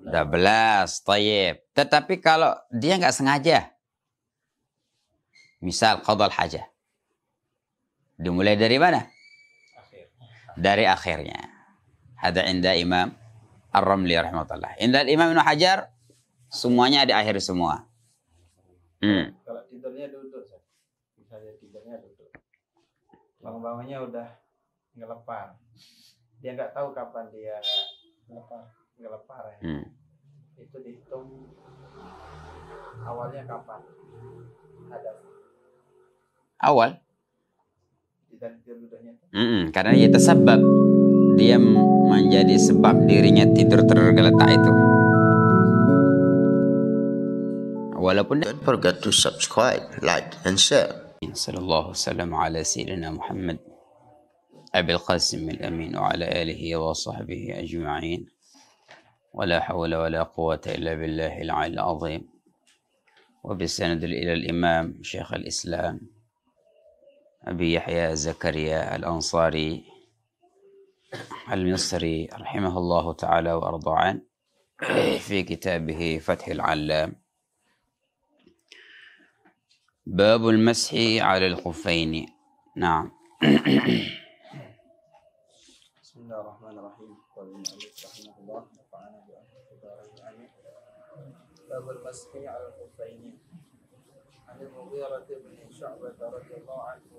12, tayyib. Tetapi kalau dia nggak sengaja, misal qadal hajah, dimulai dari mana? Dari akhirnya. Hada inda Imam Ar-Ramli rahmatullah. Inda Imam Ibnu Hajar, semuanya di akhir semua. Kalau tidurnya duduk, misalnya tidurnya duduk, bangun-bangunnya udah ngelepar, dia nggak tahu kapan dia ngelepar ya. Itu dihitung awalnya kapan ada awal dari tidur duduknya itu. Karena dia tersebab, dia menjadi sebab dirinya tidur tergeletak itu. Walaupun don't forget to subscribe, like, and share. Sallallahu wasallam ala sayyidina Muhammad Abil Qasim al-Amin wa ala alihi wa sahbihi ajma'in. ولا حول ولا قوة إلا بالله العلي العظيم. وبالسند إلى الإمام شيخ الإسلام أبي يحيى زكريا الأنصاري المصري رحمه الله تعالى وأرضى عنه في كتابه فتح العلام باب المسح على الخفين. نعم. بسم الله الرحمن الرحيم. قال المؤلف رحمه الله نفعنا بآياته. باب المسح على الخفين. عن المغيرة بن شعبة رضي الله عنه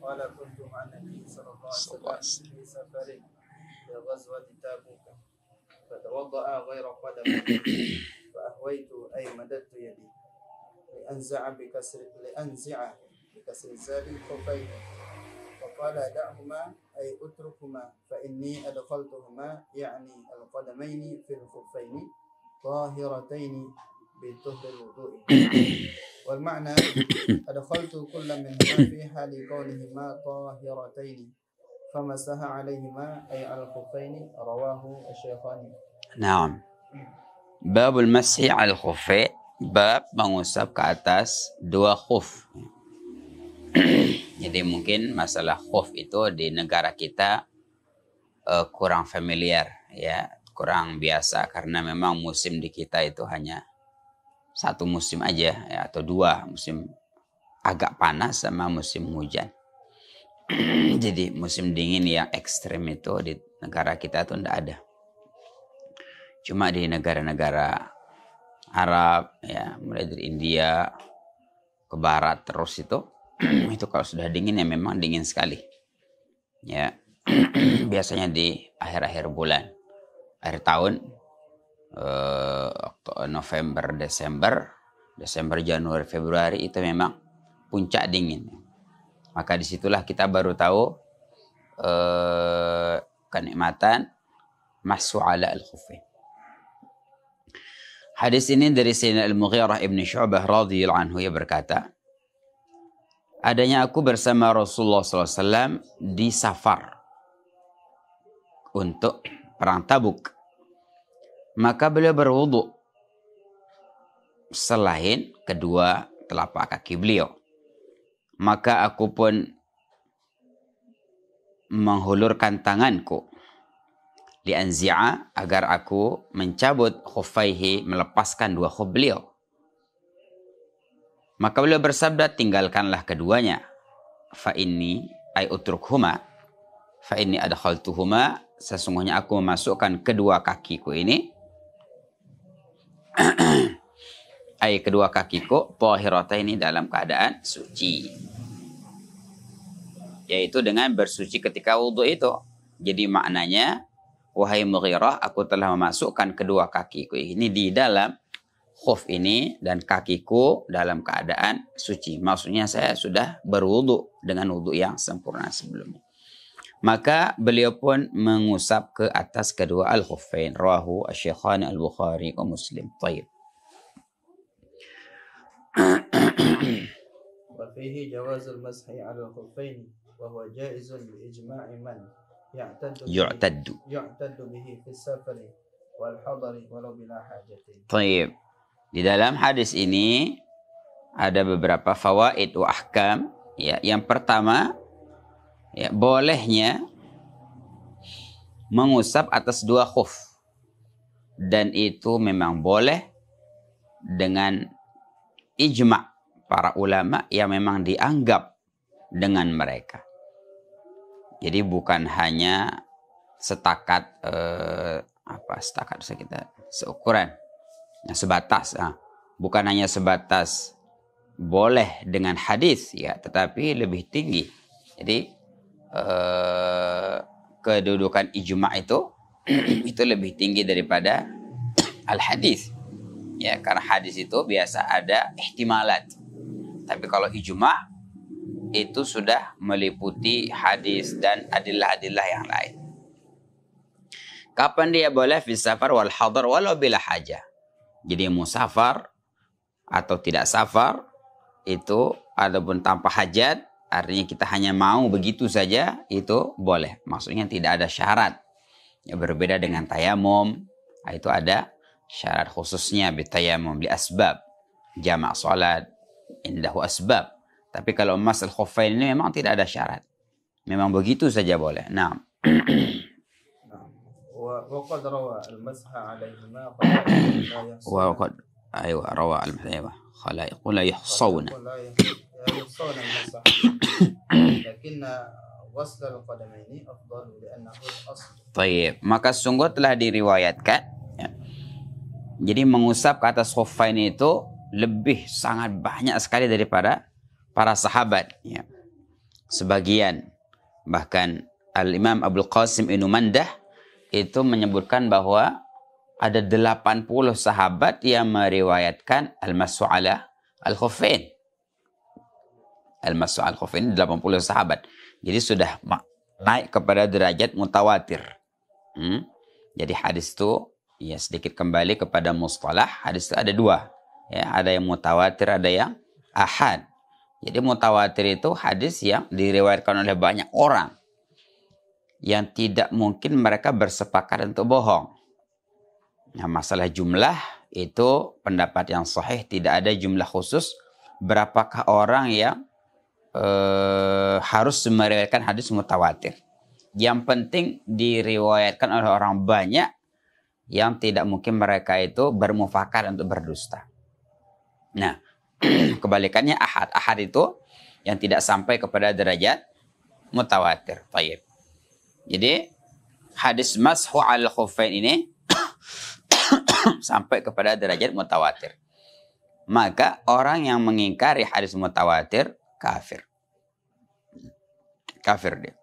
قال كنت مع النبي صلى الله عليه وسلم في سفر لغزوة تبوك فتوضأ غير قدم فأهويت أي مددت يدي لأنزع بكسر الزال الخفين فقال دعهما أي اتركهما فإني أدخلتهما يعني القدمين في الخفين طاهرتين بطهر الوضوء. والمعنى أدخلت كل منهما في حال كونهما طاهرتين فمسح عليهما أي على الخفين. رواه الشيخان. نعم. باب المسح على الخفين, bab mengusap ke atas dua khuf. Jadi mungkin masalah khuf itu di negara kita kurang familiar ya, kurang biasa karena memang musim di kita itu hanya satu musim aja ya, atau dua musim, agak panas sama musim hujan. Jadi musim dingin yang ekstrim itu di negara kita tuh enggak ada. Cuma di negara-negara Arab ya, mulai dari India ke barat terus itu itu kalau sudah dingin ya memang dingin sekali. Ya. Biasanya di akhir-akhir bulan, akhir tahun, November, Desember, Januari, Februari itu memang puncak dingin. Maka disitulah kita baru tahu kenikmatan mashu ala al-khuffain. Hadis ini dari Sayyidina Al-Mughirah ibn Syu'bah radhiyallahu anhu, ia berkata, adanya aku bersama Rasulullah SAW di safar untuk perang Tabuk. Maka beliau berwudu selain kedua telapak kaki beliau. Maka aku pun menghulurkan tanganku lianzi'a, agar aku mencabut khuffaihi, melepaskan dua khuf beliau. Maka beliau bersabda, tinggalkanlah keduanya. Fa inni ay utrukhuma, fa inni adkhaltuhuma, sesungguhnya aku memasukkan kedua kakiku ini ay kedua kakiku tahirataini, dalam keadaan suci, yaitu dengan bersuci ketika wudhu itu. Jadi maknanya, wahai Mughirah, aku telah memasukkan kedua kakiku ini di dalam khuf ini dan kakiku dalam keadaan suci. Maksudnya saya sudah berwudu dengan wudu yang sempurna sebelumnya. Maka beliau pun mengusap ke atas kedua al-khuffain. Rawahu asy-Syaikhan al-Bukhari wa Muslim. Tayyib. Wa fihi jawazul mashi 'ala al-khuffain wa huwa jaizun bi ijma'i man yu'taddu bihi fi safari wal hadari walau bila hajatin. Tayyib. Di dalam hadis ini ada beberapa fawaid wa ahkam. Ya, yang pertama, ya, bolehnya mengusap atas dua khuf. dan itu memang boleh dengan ijma' para ulama yang memang dianggap dengan mereka. Jadi bukan hanya setakat kita seukuran, sebatas, bukan hanya sebatas boleh dengan hadis ya, tetapi lebih tinggi. Jadi kedudukan ijma' itu itu lebih tinggi daripada al hadis. Ya, karena hadis itu biasa ada ihtimalat. Tapi kalau ijma' itu sudah meliputi hadis dan adillah-adillah yang lain. Kapan dia boleh fi safar wal hadar walau bila hajah. Jadi musafar atau tidak safar itu adapun tanpa hajat, artinya kita hanya mau begitu saja, itu boleh. Maksudnya tidak ada syarat. Ya, berbeda dengan tayamum, itu ada syarat khususnya bitayamum li asbab. Jama' salat indahu asbab. Tapi kalau masal khuffain ini memang tidak ada syarat. Memang begitu saja boleh. Nah. وقد روى المسح عليهما خلائق لا يحصون. وقد روى المسح خلائق لا يحصون. لا يحصون المسح. لكن غسل القدمين أفضل لأنه الأصل. طيب, maka sungguh telah diriwayatkan ya. Jadi mengusap ke atas khuffain itu lebih sangat banyak sekali daripada para sahabat ya. Sebagian bahkan Al-Imam Abdul Qasim Ibnu Mandah itu menyebutkan bahwa ada 80 sahabat yang meriwayatkan al-mashu ala al-khuffain. Al-mashu ala al-khuffain 80 sahabat. Jadi sudah naik kepada derajat mutawatir. Jadi hadis itu ya sedikit kembali kepada mustalah. Hadis itu ada dua. Ya, ada yang mutawatir, ada yang ahad. Jadi mutawatir itu hadis yang diriwayatkan oleh banyak orang, yang tidak mungkin mereka bersepakat untuk bohong. Nah, masalah jumlah itu pendapat yang sahih, tidak ada jumlah khusus berapakah orang yang harus meriwayatkan hadis mutawatir. Yang penting diriwayatkan oleh orang banyak yang tidak mungkin mereka itu bermufakat untuk berdusta. Nah, kebalikannya ahad. Ahad itu yang tidak sampai kepada derajat mutawatir. Baik. Jadi hadis mashu al khuffain ini sampai kepada derajat mutawatir. Maka orang yang mengingkari hadis mutawatir kafir. Kafir dia.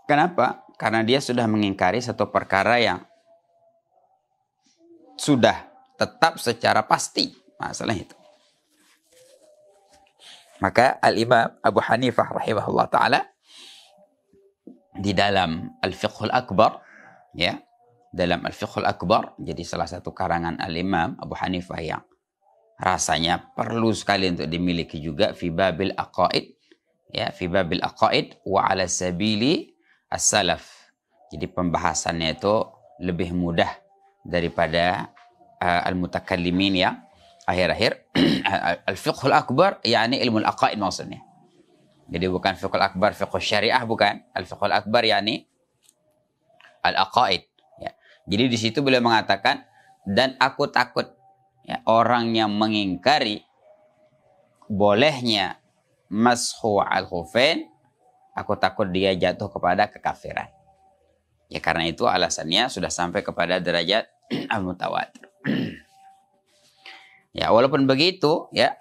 Kenapa? Karena dia sudah mengingkari satu perkara yang sudah tetap secara pasti masalah itu. Maka Al-Imam Abu Hanifah rahimahullah ta'ala di dalam Al-Fiqhul Akbar, ya, dalam Al-Fiqhul Akbar, jadi salah satu karangan Al-Imam Abu Hanifah yang rasanya perlu sekali untuk dimiliki juga, fi babil aqaid, ya, fi babil aqaid wa ala sabili as-salaf. Jadi pembahasannya itu lebih mudah daripada al-mutakallimin yang akhir-akhir. Al-Fiqhul Akbar yakni ilmu al-aqaid maksudnya. Jadi bukan fiqhul akbar, fiqhul syariah bukan. Al-fiqhul akbar yakni al-aqaid. Ya. Jadi di situ beliau mengatakan, dan aku takut ya, orang yang mengingkari bolehnya mashu al-khuffain, aku takut dia jatuh kepada kekafiran. Ya karena itu alasannya sudah sampai kepada derajat al-mutawatir. Ya walaupun begitu ya,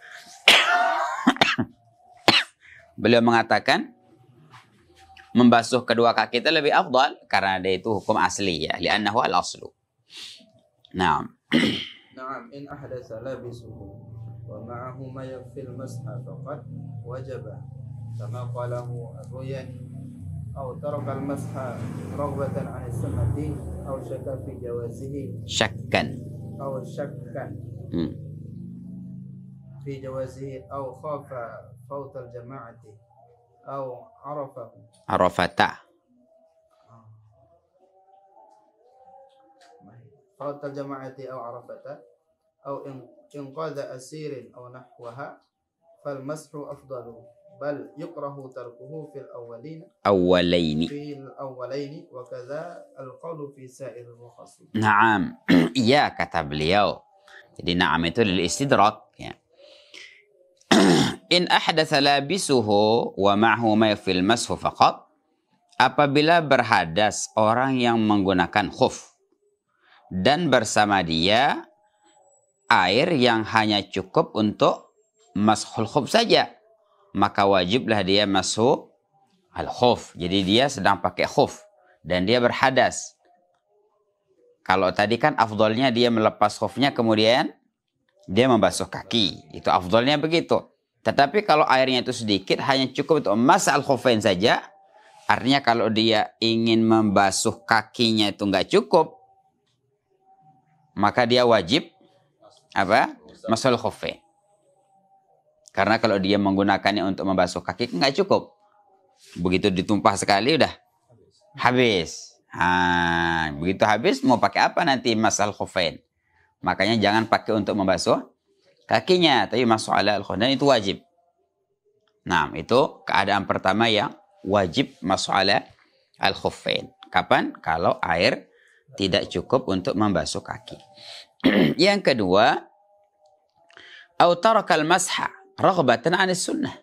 beliau mengatakan membasuh kedua kaki itu lebih afdal karena dia itu hukum asli ya, li'annahu al-aslu. Naam. Naam, in ahdatsa labisuhu wa ma'ahu ma yakfi al-masha faqad wajaba kama qalahu ar-Ruyani aw taraka al-masha raghbatan 'an as-sunnati aw shakka fi jawazihi Syakkan. aw syakkan fi jawazihi aw khafa فوت الجماعة أو Arafata. فوت الجماعة أو عرفة أو إنقاذ أسير أو نحوها فالمسح أفضل bal yukrahu tarkuhu fil Awwalaini. awwalaini wa kadza al-qawlu fi sa'ir al-mukhassas. Naam. Iya, kata beliau. Jadi na'am itu lil istidrak, ya. In ahdatsa labisuhu wa ma'hu ma fil mashu faqat. Apabila berhadas orang yang menggunakan khuf dan bersama dia air yang hanya cukup untuk mashul khuf saja, maka wajiblah dia masuk al khuf. Jadi dia sedang pakai khuf dan dia berhadas. Kalau tadi kan afdolnya dia melepas khufnya kemudian dia membasuh kaki, itu afdolnya begitu. Tetapi kalau airnya itu sedikit, hanya cukup untuk masa al khufain saja, artinya kalau dia ingin membasuh kakinya itu nggak cukup, maka dia wajib apa? Masul khufain. Karena kalau dia menggunakannya untuk membasuh kaki nggak cukup. Begitu ditumpah sekali udah habis. Begitu habis mau pakai apa nanti masal khufain? Makanya jangan pakai untuk membasuh kakinya, tapi masuk ala al-khufain itu wajib. Nah, itu keadaan pertama yang wajib masuk ala al-khufain. Kapan? Kalau air tidak cukup untuk membasuh kaki. Yang kedua, au tarakal masha raghbatan 'anis sunnah,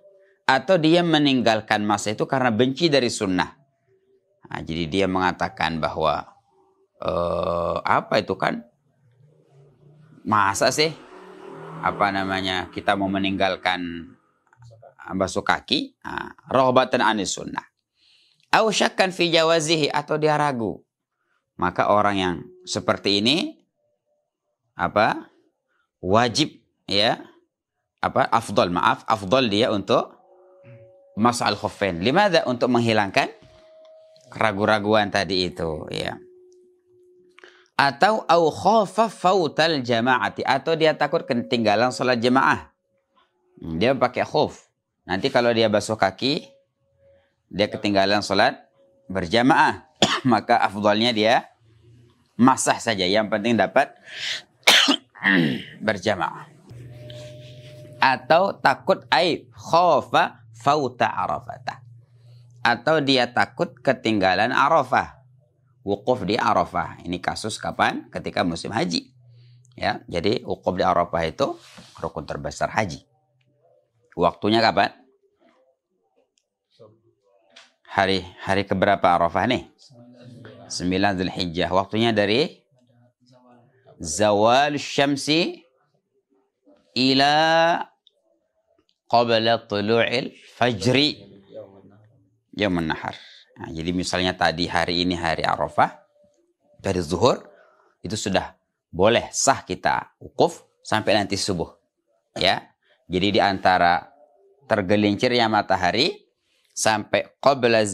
atau dia meninggalkan masa itu karena benci dari sunnah. Nah, jadi dia mengatakan bahwa apa itu kan, masa sih kita mau meninggalkan basuh kaki, raghbatan 'anis sunnah. Au syakkan fi jawazihi, atau dia ragu. Maka orang yang seperti ini wajib, ya, afdal dia untuk mas'al khuffain. Limadha? Untuk menghilangkan keraguan-raguan tadi itu, ya. Atau au khafa fautal jama'ati, atau dia takut ketinggalan salat jemaah. Dia pakai khuf. Nanti kalau dia basuh kaki, dia ketinggalan salat berjamaah, maka afdalnya dia masah saja. Yang penting dapat berjamaah. Atau takut khafa fauta arafata, atau dia takut ketinggalan Arafah, wukuf di Arafah. Ini kasus kapan? Ketika musim haji, ya. Jadi wukuf di Arafah itu rukun terbesar haji. Waktunya kapan? Hari keberapa Arafah nih? 9 Zulhijjah. Waktunya dari zawal syamsi ila qabla tulu'il fajri yaumun nahar. Nah, jadi misalnya tadi hari ini hari Arafah, dari zuhur itu sudah boleh sah kita wukuf sampai nanti subuh, ya. Jadi di antara tergelincirnya matahari sampai qabla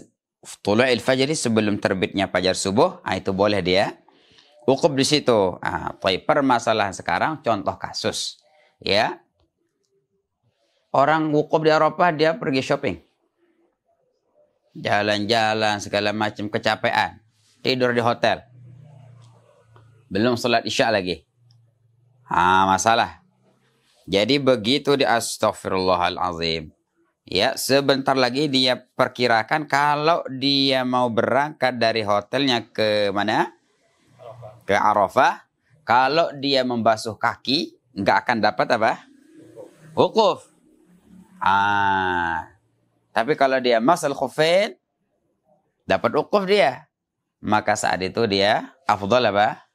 tulu'il fajri, sebelum terbitnya fajar subuh, itu boleh dia wukuf di situ. Permasalahan sekarang, contoh kasus, ya. Orang wukuf di Arafah, dia pergi shopping, jalan-jalan segala macam, kecapean, tidur di hotel, belum sholat isya lagi. Masalah. Jadi begitu di astaghfirullahalazim, ya, sebentar lagi dia perkirakan kalau dia mau berangkat dari hotelnya ke mana? Ke Arafah. Kalau dia membasuh kaki, nggak akan dapat apa? Wukuf. Tapi kalau dia masal khufain, dapat wukuf dia. Maka saat itu dia afdal apa?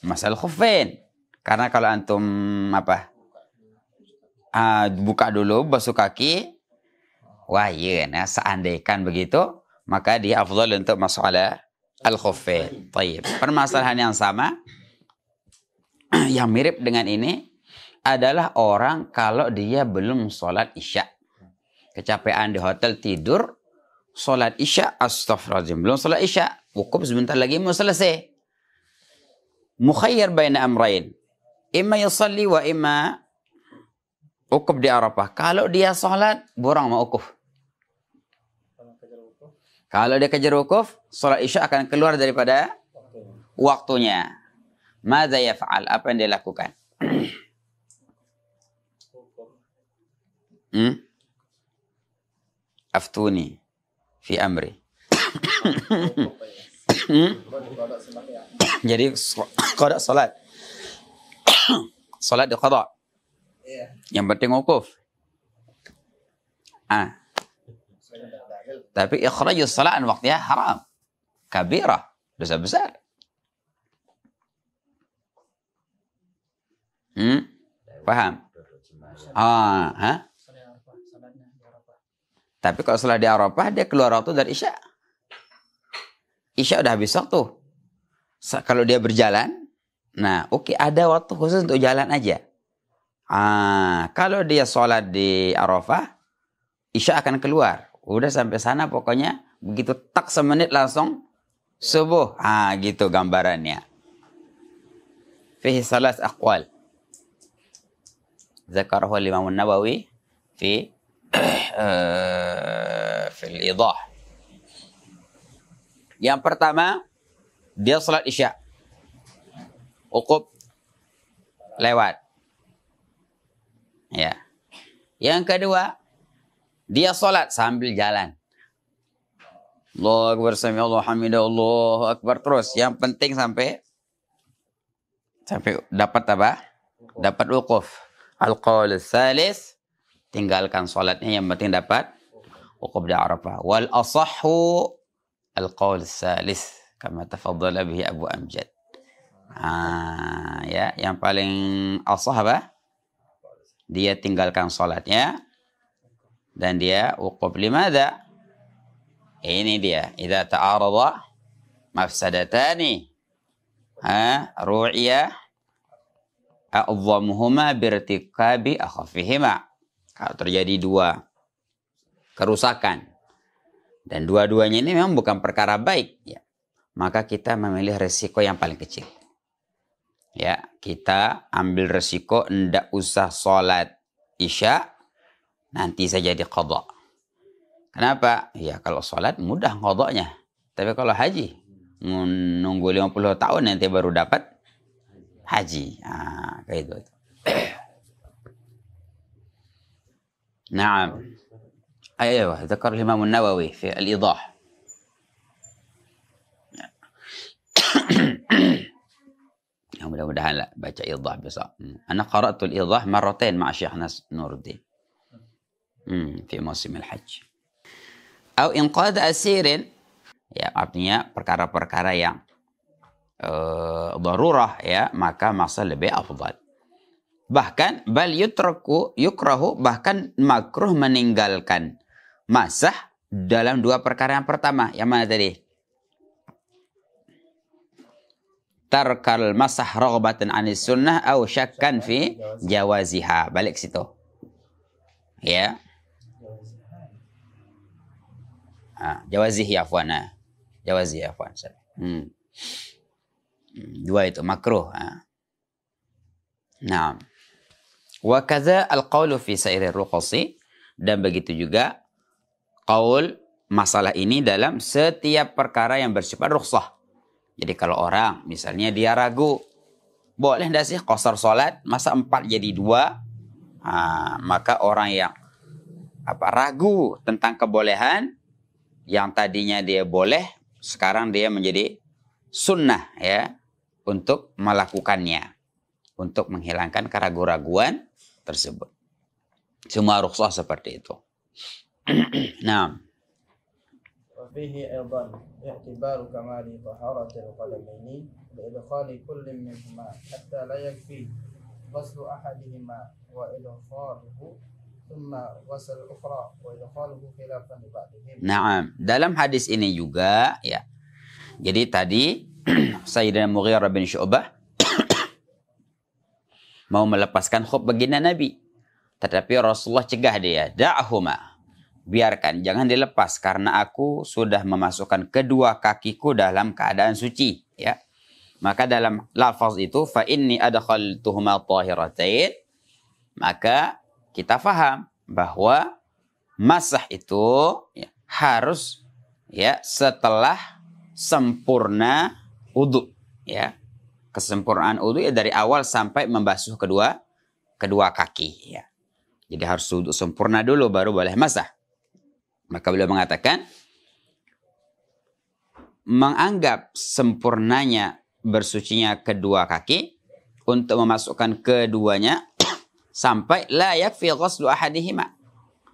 Masal khufain. Karena kalau antum buka dulu basuh kaki, wah iya, nah, seandaikan begitu, maka dia afdal untuk masalah al-khufain. Baik. Permasalahan yang sama, yang mirip dengan ini, adalah orang kalau dia belum sholat isya. Kecapean di hotel, tidur, sholat isya, astaghfirullahaladzim, belum sholat isya, wukuf sebentar lagi mau selesai. Mukhayyar baina amrain. Imma yusalli wa imma wukuf di Arafah. Kalau dia sholat, burang mau wukuf. Kalau dia kejar wukuf, sholat isya akan keluar daripada waktunya. Madza yaf'al? Apa yang dia lakukan? Aftuni fi amri. Jadi qada salat. Salat di qada. Yang penting wukuf. Tapi ikhrajus salat an waqtiha haram. Kabirah, dosa besar. Paham? Tapi kalau salat di Arafah dia keluar waktu dari Isya. Isya udah habis waktu. Kalau dia berjalan, nah oke, ada waktu khusus untuk jalan aja. Kalau dia sholat di Arafah, Isya akan keluar. Udah sampai sana pokoknya, begitu tak semenit langsung subuh. Gitu gambarannya. Fihi salas aqwal. Zakarahu al-Imam an-Nawawi fi al-Idah. Yang pertama, dia salat Isya. Wukuf lewat. Ya. Yang kedua, dia salat sambil jalan. Allahu Akbar, sami Allahu hamidah, Allahu Akbar terus. Yang penting sampai dapat apa? Dapat wukuf. Al-qaul tsalis, tinggalkan salatnya, yang penting dapat wukuf di Arafah. Wal asahhu al-qaul tsalis, kama tafaddala bihi Abu Amjad. Ya, yang paling asah apa? Dia tinggalkan salatnya dan dia wukuf. Limadha? Ini dia. Idza ta'arada mafsadatani ru'ya a'dhamuhuma birtikabi akhafihima. Kalau terjadi dua kerusakan dan dua-duanya ini memang bukan perkara baik, ya, maka kita memilih resiko yang paling kecil. Ya, kita ambil resiko ndak usah sholat Isya, nanti saja di qadha. Kenapa? Ya kalau sholat mudah qadhanya. Tapi kalau haji, nunggu 50 tahun nanti baru dapat haji. Kayak itu. Naam. Ayo, dzakar Imam an-Nawawi fi al-Idah. Mudah-mudahan lah baca idah besok. Ana qara'tul idah marratain ma'a Syekh Nuruddin. Fi musim al-hajj. Au inqad asirin, ya artinya perkara-perkara yang darurah, ya, maka masa lebih afdal. Bahkan bal yukrahu, bahkan makruh meninggalkan masah dalam dua perkara yang pertama. Yang mana tadi? Tarkal masah raghbatan anis sunnah au syakkan fi jawaziha. Balik situ. Ya. Jawazihi afwan. Jawazihi afwan. Dua itu makruh. Nah. Wa kadza al-qaulu fi sa'iri ruqasi, dan begitu juga qaul masalah ini dalam setiap perkara yang bersifat rukhsah. Jadi kalau orang misalnya dia ragu, boleh tidak sih qasar salat, masa 4 jadi 2? Maka orang yang ragu tentang kebolehan, yang tadinya dia boleh, sekarang dia menjadi sunnah, ya, untuk melakukannya, untuk menghilangkan keraguan-raguan tersebut. Semua rukhsah seperti itu. Nah. وفيه أيضا اعتبار كمال طهارة القدمين بإدخال كل منهما حتى لا يكفي غسل أحدهما وإدخاله ثم غسل الأخرى وإدخاله خلافا لبعضهم. Naam, dalam hadis ini juga, ya. Jadi tadi Sayyidina Mughirah bin Syu'bah mau melepaskan khuf baginda Nabi, tetapi Rasulullah cegah dia, da'ahuma, biarkan, jangan dilepas, karena aku sudah memasukkan kedua kakiku dalam keadaan suci, ya. Maka dalam lafaz itu fa inni adkhaltuhuma tahiratain, maka kita faham bahwa masah itu, ya, harus, ya, setelah sempurna wudu, ya. Kesempurnaan wudu, ya, dari awal sampai membasuh kedua kaki, ya. Jadi harus wudu sempurna dulu baru boleh masah. Maka beliau mengatakan, menganggap sempurnanya bersucinya kedua kaki untuk memasukkan keduanya sampai la yakfi ghuslu ahadihima.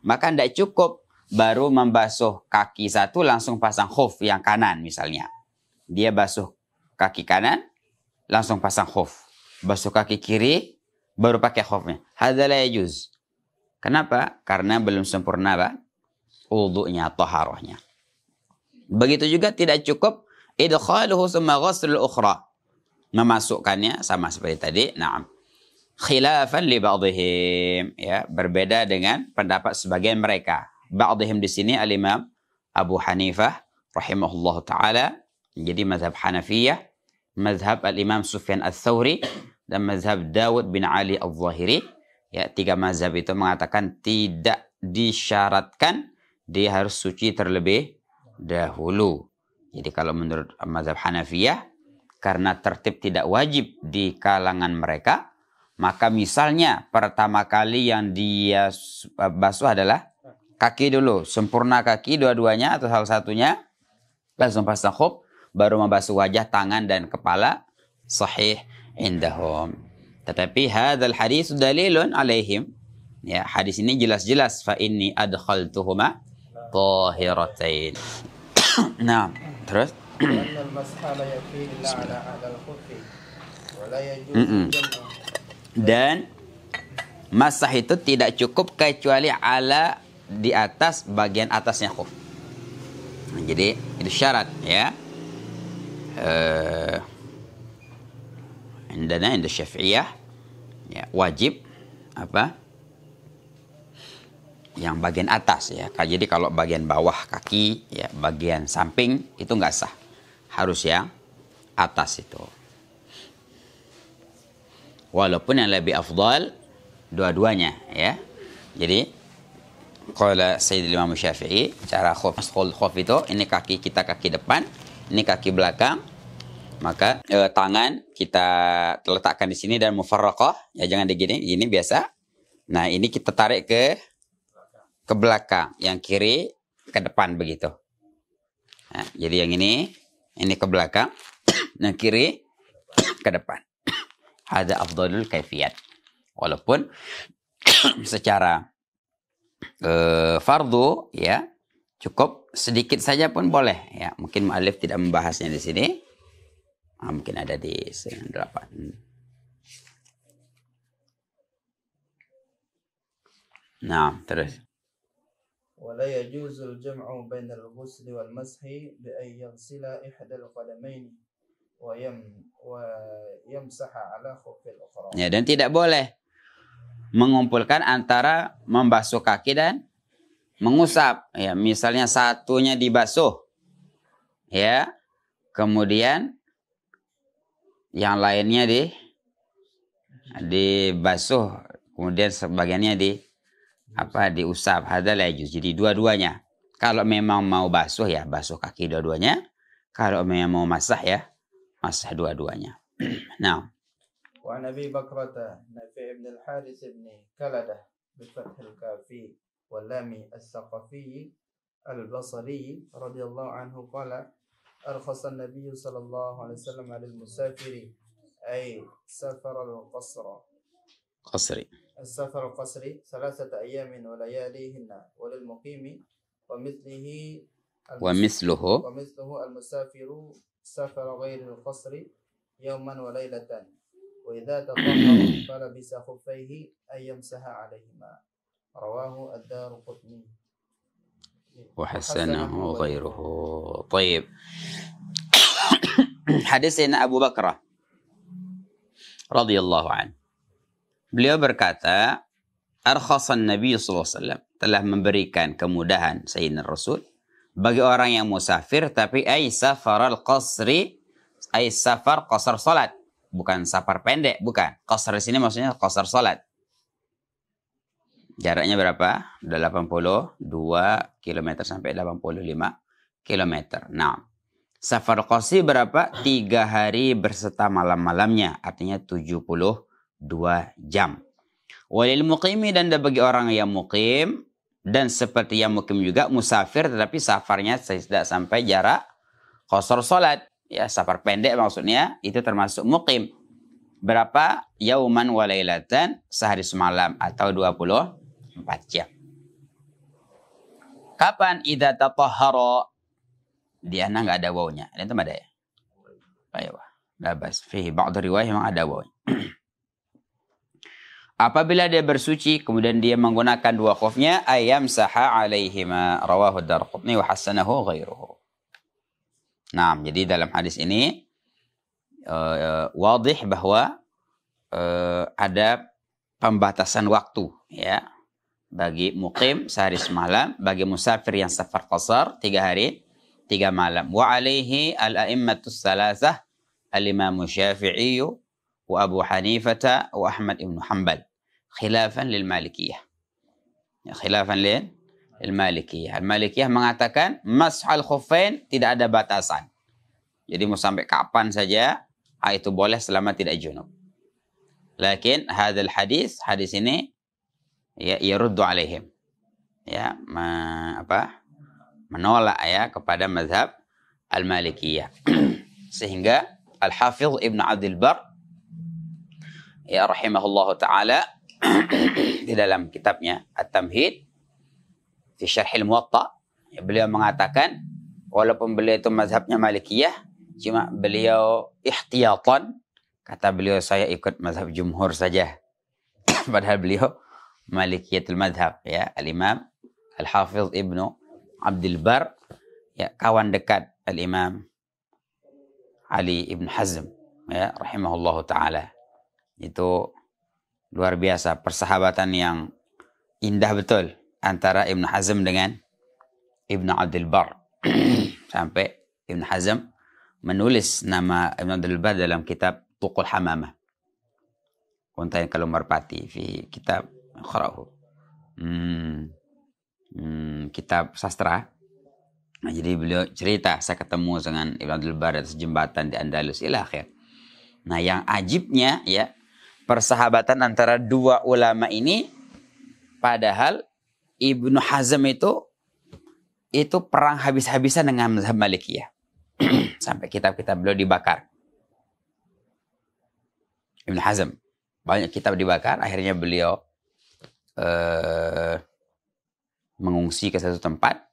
Maka tidak cukup baru membasuh kaki satu langsung pasang khuf yang kanan misalnya. Dia basuh kaki kanan langsung pasang khuf. Basuh kaki kiri baru pakai khufnya. Hadza la yajuz. Kenapa? Karena belum sempurna wudu'nya, taharahnya. Begitu juga tidak cukup idkhaluhu summa ghuslul ukhra. Memasukkannya sama seperti tadi. Naam. Khilafan li ba'dihim, ya, berbeda dengan pendapat sebagian mereka. Ba'dihim di sini al-Imam Abu Hanifah rahimahullahu taala, jadi mazhab Hanafiyah, mazhab al-Imam Sufyan Ats-Tsauri dan mazhab Dawud bin Ali Al-Zahiri. Ya, tiga mazhab itu mengatakan tidak disyaratkan dia harus suci terlebih dahulu. Jadi kalau menurut mazhab Hanafiyah, karena tertib tidak wajib di kalangan mereka, maka misalnya pertama kali yang dia basuh adalah kaki dulu, sempurna kaki dua-duanya atau salah satunya, langsung pasang khuf, baru membasuh wajah, tangan dan kepala, sahih indahum. Tetapi hadzal hadis dalilun alaihim. Ya, hadis ini jelas-jelas fa inni adkhaltuhuma tahiratain. Nah, terus dan masah itu tidak cukup kecuali ala di atas bagian atasnya khuf. Nah, jadi itu syarat ya. Indana inda Syafi'iyah ya, wajib apa? Yang bagian atas ya. Jadi kalau bagian bawah kaki ya, bagian samping itu enggak sah. Harus yang atas itu. Walaupun yang lebih afdal dua-duanya ya. Jadi qala Sayyidul Imam Syafi'i, cara khuf itu ini kaki kita kaki depan, ini kaki belakang. Maka tangan kita letakkan di sini dan mufarraqah, ya jangan digini, gini biasa. Nah, ini kita tarik ke belakang, yang kiri ke depan begitu. Nah, jadi yang ini ke belakang, yang kiri ke depan. Ada afdalul kaifiyat. Walaupun secara fardu ya cukup sedikit saja pun boleh ya. Mungkin mu'allif tidak membahasnya di sini. Mungkin ada di 8. Nah, terus. ولا يجوز الجمع بين الغسل والمسح بأن يغسل إحدى القدمين ويمسح على خف الأخرى. Ya, dan tidak boleh mengumpulkan antara membasuh kaki dan mengusap. Ya, misalnya satunya dibasuh, ya, kemudian yang lainnya dibasuh, kemudian sebagiannya diusap. Hadzal yajuz. Jadi dua-duanya. Kalau memang mau basuh ya basuh kaki dua-duanya. Kalau memang mau masah ya masah dua-duanya. Nah. Wa Nabi Bakrata Nafi' ibn al-Harith ibn Kaladah bi-fath al-kafi wal lami as-Saqafi al-Basri radhiyallahu anhu qala أرخص النبي صلى الله عليه وسلم على المسافر أي سفر السفر القصري 3 أيام ولياليهن وللمقيم ومثله المسافر سفر غير القصر يوما وليلة وإذا تطهر فلبس خفيه أن يمسح عليهما رواه الدارقطني وحسنه غيره. طيب. Hadis Sayyidina Abu Bakrah radhiyallahu anhu. Beliau berkata, arkhasan Nabi sallallahu alaihi wasallam, telah memberikan kemudahan Sayyidina Rasul bagi orang yang musafir, tapi ay safaral qasri, ay safar qasar salat, bukan safar pendek, bukan. Qasar di sini maksudnya qasar salat. Jaraknya berapa? 82 km sampai 85 km. Nah, safar qasri berapa? 3 hari berserta malam-malamnya, artinya 72 jam. Walil muqimi, dan bagi orang yang muqim, Dan seperti yang mukim juga musafir, tetapi safarnya tidak sampai jarak qasar salat. Ya, safar pendek maksudnya itu termasuk mukim. Berapa? Yauman wa lailatan, sehari semalam atau 24 jam. Kapan idza tatahhara? Di ana enggak ada wawunya. Ada ada ya? Ayo. Labas fihi ba'd riwayah memang ada wawunya. Apabila dia bersuci, kemudian dia menggunakan dua khufnya, ayam saha alaihima, rawahu Darqutni wa hasanahu ghairuhu. Nah, jadi dalam hadis ini wadih bahwa ada pembatasan waktu, ya, bagi muqim sehari semalam, bagi musafir yang safar qasar 3 hari 3 malam. Wa alaihi al-a'immatus salasah, al-imam Syafi'i wa Abu Hanifah wa Ahmad ibn Hanbal. Khilafan lil Malikiyah. Ya, khilafan lil Malikiyah. Al-Malikiyah mengatakan mashal khuffain tidak ada batasan. Jadi mau sampai kapan saja itu boleh selama tidak junub. Lakin hadal hadis ini ya yaruddu alaihim. Ya, menolak ya kepada mazhab Al-Malikiyah. Sehingga Al-Hafidh Ibn Abdul Bar ya rahimahullahu taala di dalam kitabnya At-Tamhid fi Syarh Al-Muwatta, ya, beliau mengatakan walaupun beliau itu mazhabnya Malikiyah, cuma beliau ihtiyatan, kata beliau saya ikut mazhab jumhur saja. Padahal beliau Malikiyatul madhab, ya, Al-Imam Al-Hafidh Ibnu Abdul Bar, ya, kawan dekat Al-Imam Ali Ibn Hazm, ya, rahimahullahu taala. Itu luar biasa persahabatan yang indah betul antara Ibn Hazm dengan Ibn Abdul Bar. Sampai Ibn Hazm menulis nama Ibn Abdul Bar dalam kitab Tuqul Hamamah. Kuntain kalau merpati fi kitab Akhrahu. Kitab sastra. Nah, jadi beliau cerita saya ketemu dengan Ibn Abdul Bar di atas jembatan di Andalus ila akhir. Nah, yang ajibnya ya persahabatan antara dua ulama ini, padahal Ibnu Hazm itu perang habis-habisan dengan mazhab Malikiyah. Sampai kitab-kitab beliau dibakar. Ibnu Hazm banyak kitab dibakar, akhirnya beliau mengungsi ke satu tempat.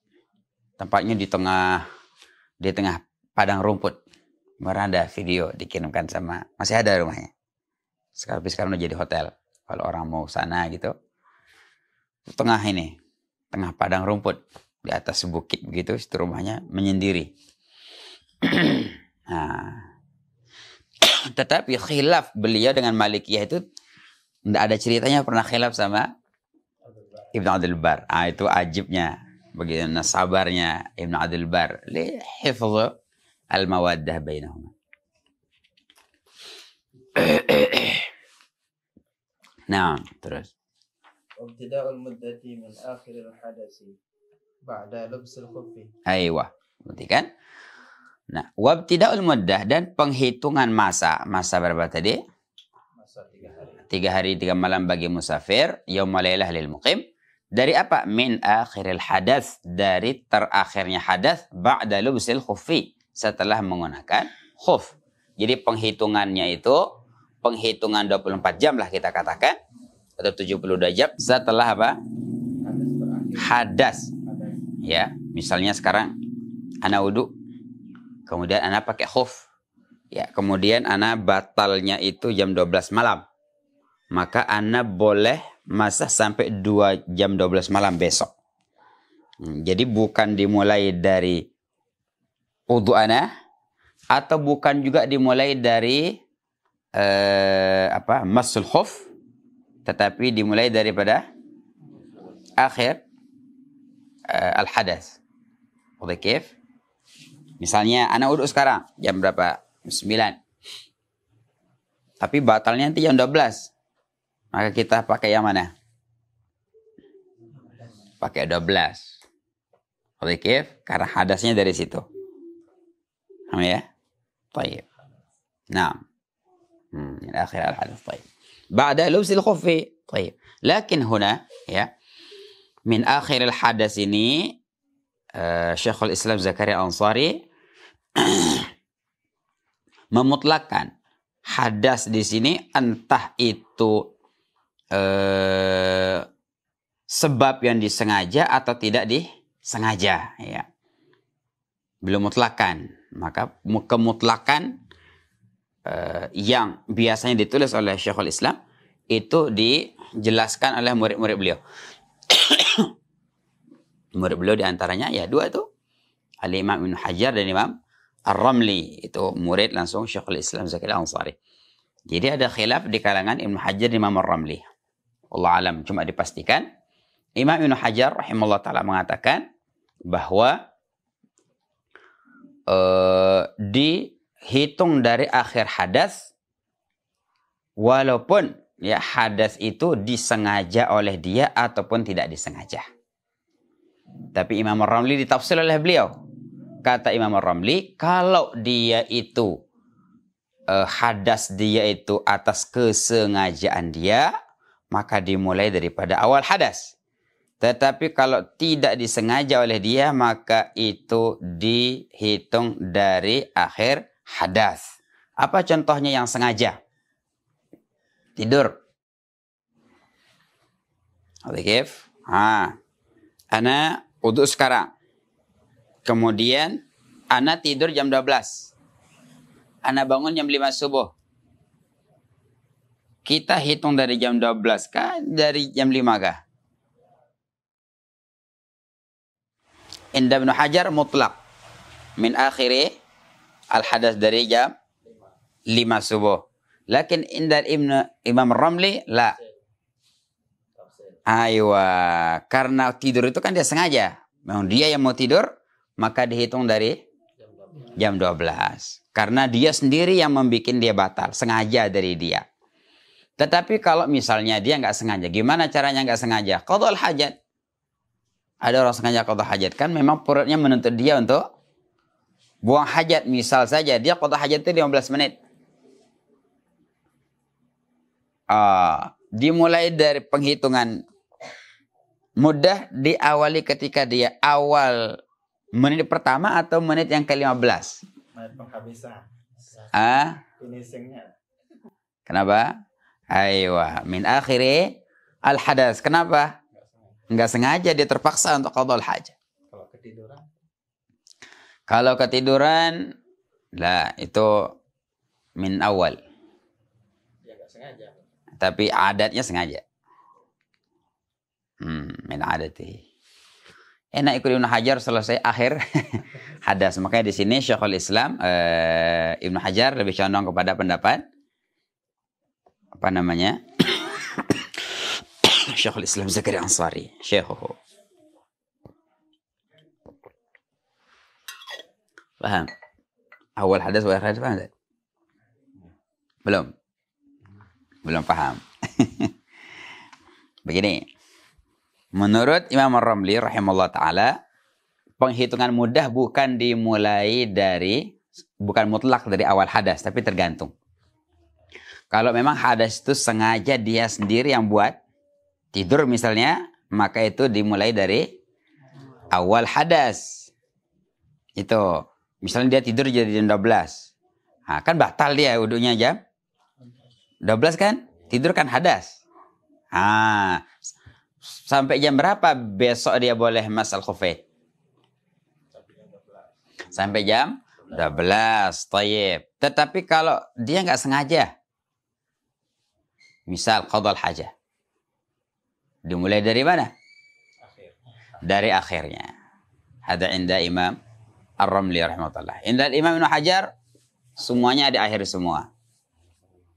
Tempatnya di tengah padang rumput. Ada video dikirimkan sama, masih ada rumahnya. Sekarang udah jadi hotel. Kalau orang mau sana gitu, tengah padang rumput di atas bukit begitu, itu rumahnya menyendiri. Nah, tetapi khilaf beliau dengan Malikiyah itu tidak ada ceritanya pernah khilaf sama Ibn Abdul Bar. Itu ajibnya, bagaimana sabarnya Ibn Abdul Bar li hifdz al-mawaddah bainahuma. Nah, terus. Ibtida'ul muddati min akhiril hadasi ba'da lubsil khuffi. Aywa, berarti kan? Nah, wabtida'ul muddah, dan penghitungan masa berapa tadi? Masa 3 hari. 3 hari 3 malam bagi musafir, yaumul lailah lil muqim. Dari apa? Min akhiril hadas, dari terakhirnya hadas ba'da lubsil khuffi, setelah menggunakan khuf. Jadi penghitungannya itu penghitungan 24 jam lah kita katakan, atau 72 jam setelah apa? Hadas. Ya, misalnya sekarang ana wudu, kemudian ana pakai khuf. Ya, kemudian ana batalnya itu jam 12 malam. Maka ana boleh masak sampai 2 jam 12 malam besok. Jadi bukan dimulai dari wudu ana, atau bukan juga dimulai dari masul khuf, tetapi dimulai daripada akhir al-hadas. Oke, kif? Misalnya anak wudu sekarang jam berapa? 9. Tapi batalnya nanti jam 12. Maka kita pakai yang mana? Pakai 12. Oke, kif? Karena hadasnya dari situ. Paham ya? Baik. Nah. آخر الحدث. طيب بعد لبس الخف. طيب لكن هنا يا min akhiril hadas ini Syekhul Islam Zakaria Ansari memutlakkan hadas di sini entah itu sebab yang disengaja atau tidak disengaja, ya. Belum mutlakan. Maka kemutlakan yang biasanya ditulis oleh Syekhul Islam itu dijelaskan oleh murid-murid beliau. Murid beliau diantaranya ya dua itu, Al-Imam Ibn Hajar dan Imam Ar-Ramli, itu murid langsung Syekhul Islam Zakaria Ansari. Jadi ada khilaf di kalangan Ibn Hajar dan Imam Ar-Ramli. Allah alam, cuma dipastikan Imam Ibn Hajar rahimahullah ta'ala mengatakan bahwa dihitung dari akhir hadas walaupun ya hadas itu disengaja oleh dia ataupun tidak disengaja. Tapi Imam Ar-Ramli ditafsir oleh beliau. Kata Imam Ar-Ramli, kalau dia itu hadas dia itu atas kesengajaan dia, maka dimulai daripada awal hadas. Tetapi kalau tidak disengaja oleh dia, maka itu dihitung dari akhir hadas. Apa contohnya yang sengaja? Tidur. Oke, ana wudu sekarang. Kemudian ana tidur jam 12. Ana bangun jam 5 subuh. Kita hitung dari jam 12 kah? Dari jam 5 kah? Inda Ibn Hajar mutlak. Min akhiri al-hadas dari jam 5 subuh. Lakin inda Imam Ramli la. Aywa. Karena tidur itu kan dia sengaja. Memang dia yang mau tidur, maka dihitung dari jam 12. Karena dia sendiri yang membuat dia batal. Sengaja dari dia. Tetapi kalau misalnya dia nggak sengaja. Gimana caranya nggak sengaja? Qadha'ul hajat. Ada orang sengaja qadha hajat. Kan memang perutnya menuntut dia untuk buang hajat. Misal saja dia qadha hajat itu 15 menit. Dimulai dari penghitungan mudah diawali ketika dia awal menit pertama atau menit yang ke-15. Menit penghabisan. Finishingnya. Kenapa? Aywa. Min akhiri al-hadas. Kenapa? Enggak sengaja dia terpaksa untuk qadha'ul hajat. Kalau ketiduran? Kalau ketiduran, lah itu min awal. Ya enggak sengaja. Tapi adatnya sengaja. Min adati. Enak ikut Ibn Hajar selesai akhir hadas. Makanya di sini Syekhul Islam Ibn Hajar lebih condong kepada pendapat apa namanya? Syekhul Islam Zakaria Ansari. Syekhuhu. Paham? Awal hadas wa akhir hadas paham tak? Belum? Belum paham. Begini. Menurut Imam Ar-Ramli rahimahullah ta'ala, penghitungan mudah bukan dimulai dari, bukan mutlak dari awal hadas, tapi tergantung. Kalau memang hadas itu sengaja dia sendiri yang buat, tidur misalnya, maka itu dimulai dari awal hadas. Itu. Misalnya dia tidur jadi jam 12. Nah, kan batal dia wudunya jam 12 kan? Tidur kan hadas. Sampai jam berapa besok dia boleh masal khufain? Sampai jam 12. Tayyib. Tetapi kalau dia nggak sengaja, misal qadha'ul hajah, dimulai dari mana? Dari akhirnya. Ada inda Imam Ar-Ramli rahimahullah. Inda Imam Ibn Hajar, semuanya di akhir semua.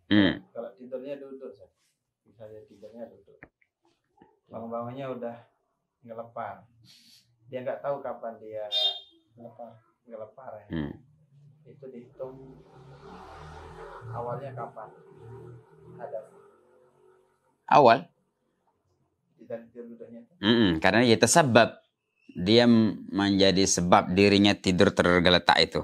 Kalau tidurnya duduk, misalnya tidurnya duduk, bangun-bangunnya udah ngelepar. Dia nggak tahu kapan dia ngelepar ya. Itu dihitung awalnya kapan? Hadas. Awal. Duduknya. Karena dia tersebab. Dia menjadi sebab dirinya tidur tergeletak itu.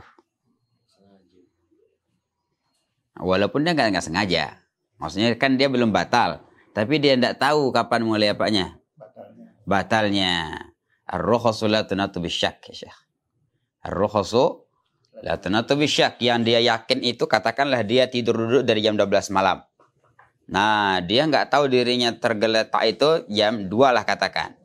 Walaupun dia nggak sengaja. Maksudnya kan dia belum batal. Tapi dia tidak tahu kapan mulai apanya. batalnya. Ar-rukhasu la tunatu bisyak, ya Syekh. Ar-rukhasu la tunatu bisyak. Yang dia yakin itu katakanlah dia tidur duduk dari jam 12 malam. Nah, dia nggak tahu dirinya tergeletak itu jam 2 lah katakan.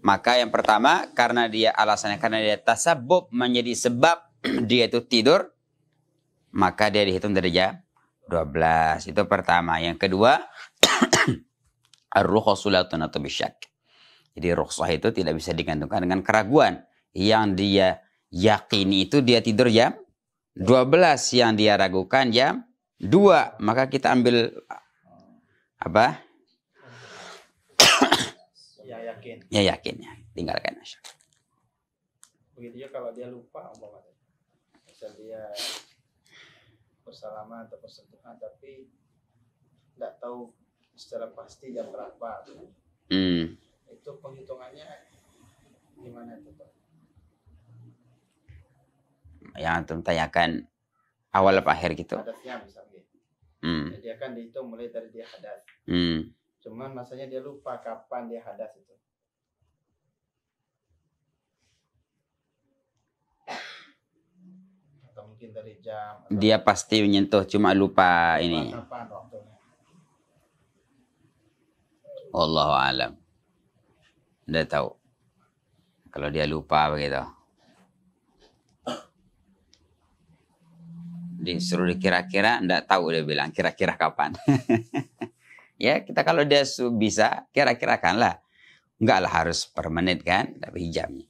Maka yang pertama, karena dia alasannya karena dia tasabbub menjadi sebab dia itu tidur, maka dia dihitung dari jam 12. Itu pertama. Yang kedua, ar-rukhasu la tunatu bisyak. Jadi rukhsah itu tidak bisa digantungkan dengan keraguan. Yang dia yakini itu dia tidur jam 12, yang dia ragukan jam 2. Maka kita ambil apa? Ya yakin. Ya yakinnya. Tinggalkan. Begitu juga kalau dia lupa umpamanya. Misal dia bersalaman atau bersentuhan tapi tidak tahu secara pasti jam berapa. Itu penghitungannya gimana itu Pak? Yang antum tanyakan awal apa akhir gitu. Hadatnya misalnya. Jadi akan dihitung mulai dari dia hadas. Cuman masanya dia lupa kapan dia hadas itu. Atau mungkin dari jam. Dia pasti menyentuh, cuma lupa ini. Kapan waktunya? Wallahu alam. Nggak tahu. Kalau dia lupa begitu. Disuruh dikira-kira, nggak tahu dia bilang kira-kira kapan. Ya kita kalau dia bisa kira-kirakan lah. Enggak lah harus per menit kan, tapi jamnya.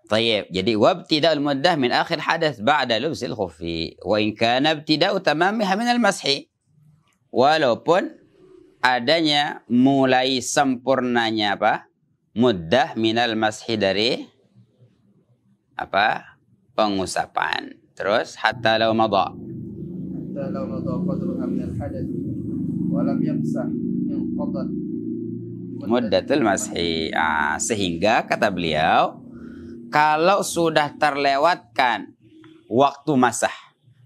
طيب. Jadi wabtida'ul muddah min akhir hadath ba'da lubsil khuffi wa in kana ibtida'u tamamiha min al-mashi. Walaupun adanya mulai sempurnanya apa? Muddah minal mashi dari apa? Pengusapan. Terus hatta law madha. Hatta law madha qadruha min al-hadath wa lam yamsah inqadat muddatul mashi. Sehingga kata beliau, kalau sudah terlewatkan waktu masah,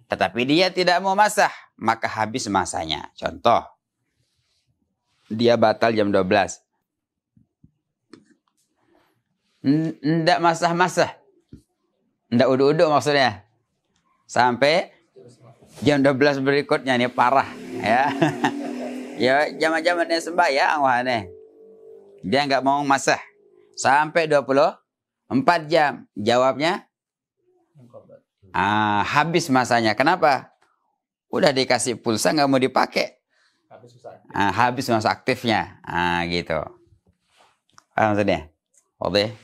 tetapi dia tidak mau masah, maka habis masanya. Contoh, dia batal jam 12. Ndak masah-masah. Ndak uduk-uduk maksudnya. Sampai jam 12 berikutnya ini parah. Ya, ya zaman-zamannya sembahyang wah nih. Dia nggak mau masah. Sampai 24 jam. Jawabnya? Habis masanya. Kenapa? Udah dikasih pulsa nggak mau dipakai. Habis masa aktifnya. Gitu. Paham maksudnya? Wadih?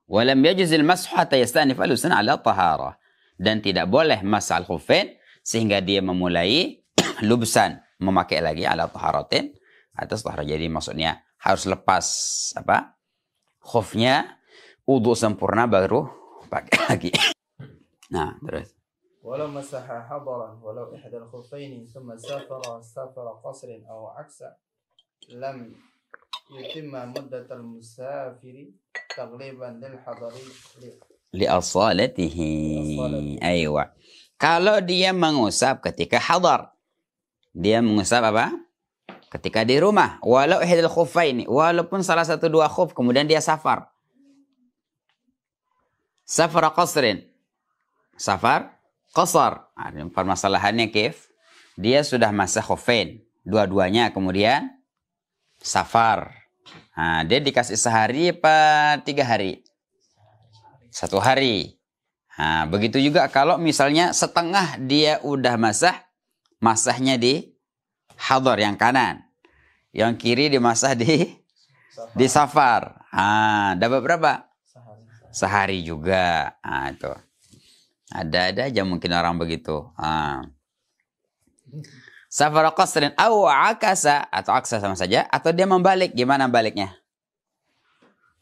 Walam yajuzil mashu hatta yastanif al-usan ala taharah. Dan tidak boleh masah al-khuffain sehingga dia memulai lubsan, memakai lagi ala taharatin atas taharah. Jadi maksudnya harus lepas apa? Khufnya, wudu sempurna baru pakai lagi. Nah, terus. ولو مسح حضرا ولو إحدى الخفين ثم سافر قصر أو عكسه لم يتم مدة المسافر تغليبا للحضر لأصالته. أيوة. Kalau dia mengusap ketika hadar, dia mengusap apa? Ketika di rumah. Walau ihdal khuffaini, walaupun salah satu dua khuf, kemudian dia safar. Safar qasrin. Safar qasar. Permasalahannya kif? Dia sudah masah khuffain, dua-duanya, kemudian safar. Dia dikasih sehari apa 3 hari? 1 hari. Begitu juga kalau misalnya setengah dia udah masahnya di hadar yang kanan. Yang kiri dimasah di safar. Dapat berapa? Sehari juga. Itu. Ada aja mungkin orang begitu. Safar qasrin aw akasa, atau aksa sama saja, atau dia membalik. Gimana baliknya?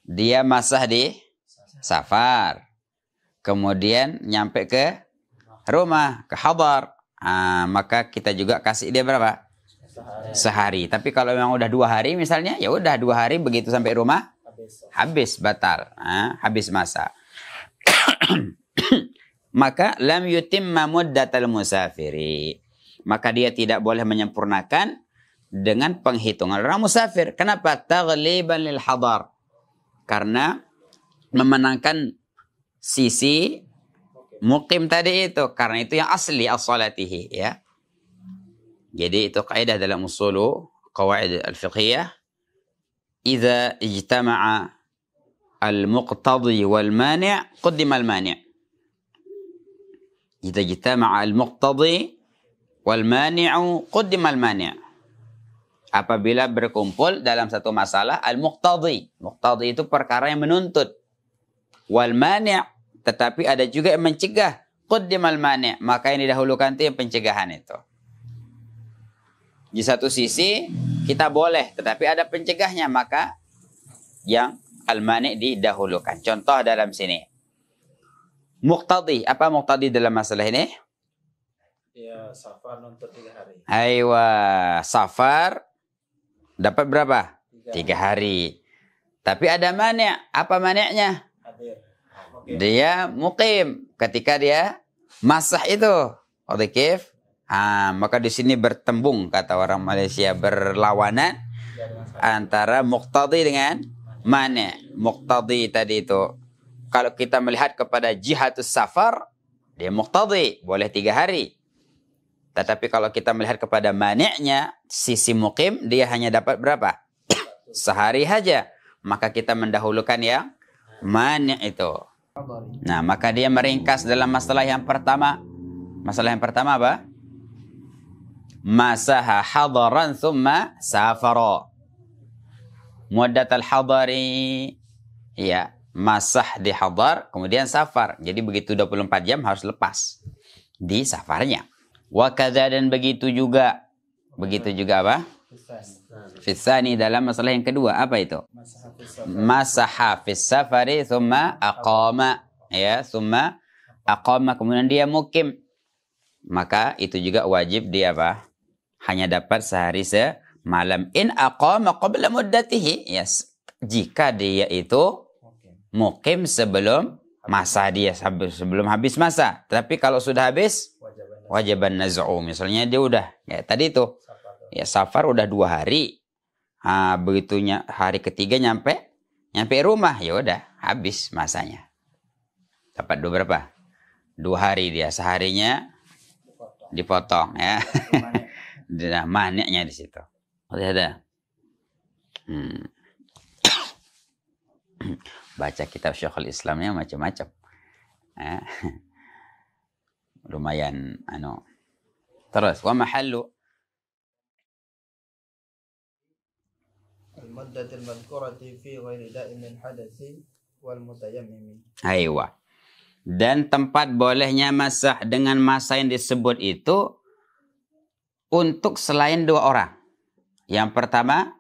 Dia masah di safar. Kemudian nyampe ke rumah, ke hadar. Maka kita juga kasih dia berapa? Sehari. Tapi kalau memang udah 2 hari misalnya, ya udah 2 hari begitu sampai rumah habis batal, habis masa. Maka lam yutimma muddatal musafiri. maka dia tidak boleh menyempurnakan dengan penghitungan orang musafir. Kenapa? Taghliban lil hadar. Karena memenangkan sisi muqim tadi itu. Karena itu yang asli as-salatihi, ya. Jadi itu kaidah dalam usulu qawaid al-fiqhiyah. Idza ijtama'a al-muqtadi wal mani' qaddima al-mani'. Idza ijtama'a al-muqtadi wal mani'u qaddima al-mani'. Apabila berkumpul dalam satu masalah al-muqtadi. Muqtadi itu perkara yang menuntut. Wal mani', tetapi ada juga yang mencegah. Qaddima al-mani', maka yang didahulukan itu yang pencegahan itu. Di satu sisi kita boleh, tetapi ada pencegahnya, maka yang al-mani' didahulukan. Contoh dalam sini. Muqtadi, apa muqtadi dalam masalah ini? Ya, safar nuntut 3 hari. Aywa, safar dapat berapa? 3 hari. Tapi ada mani', apa mani'nya? Hadir. Dia muqim ketika dia masah itu. Oke, kif? Maka di sini bertembung, kata orang Malaysia, berlawanan antara muqtadi dengan mani'. Muqtadi tadi itu, kalau kita melihat kepada jihatus safar, dia muqtadi, boleh 3 hari. Tetapi kalau kita melihat kepada mani'nya, sisi muqim, dia hanya dapat berapa? Sehari saja. Maka kita mendahulukan yang mani' itu. Nah, maka dia meringkas dalam masalah yang pertama. Masalah yang pertama apa? Masaha hadaran thumma safara. Muddat al-hadari. Ya, masah di hadar, kemudian safar. Jadi begitu 24 jam harus lepas di safarnya. Wa kadza, dan begitu juga. Begitu juga apa? Fitsani, dalam masalah yang kedua. Apa itu? Masaha fis safari thumma aqama. Ya, thumma aqama, kemudian dia mukim. Maka itu juga wajib dia apa? Hanya dapat sehari semalam. In aqama qabla muddatihi. Yes. Jika dia itu mukim sebelum masa dia, sebelum habis masa. Tapi kalau sudah habis, wajiban naz'u. Misalnya dia udah, ya tadi itu, ya safar udah 2 hari. Begitunya hari ketiga nyampe rumah, ya udah habis masanya. Dapat berapa? 2 hari dia, seharinya dipotong, ya. Nah, mani'nya di situ. Ada. Baca kitab Syekhul Islamnya macam-macam. Lumayan Terus wa mahallu al-muddatil madhkurati fi ghairi da'imil hadathi wal mutayammim. Aywa. Dan tempat bolehnya masah dengan masa yang disebut itu untuk selain 2 orang. Yang pertama,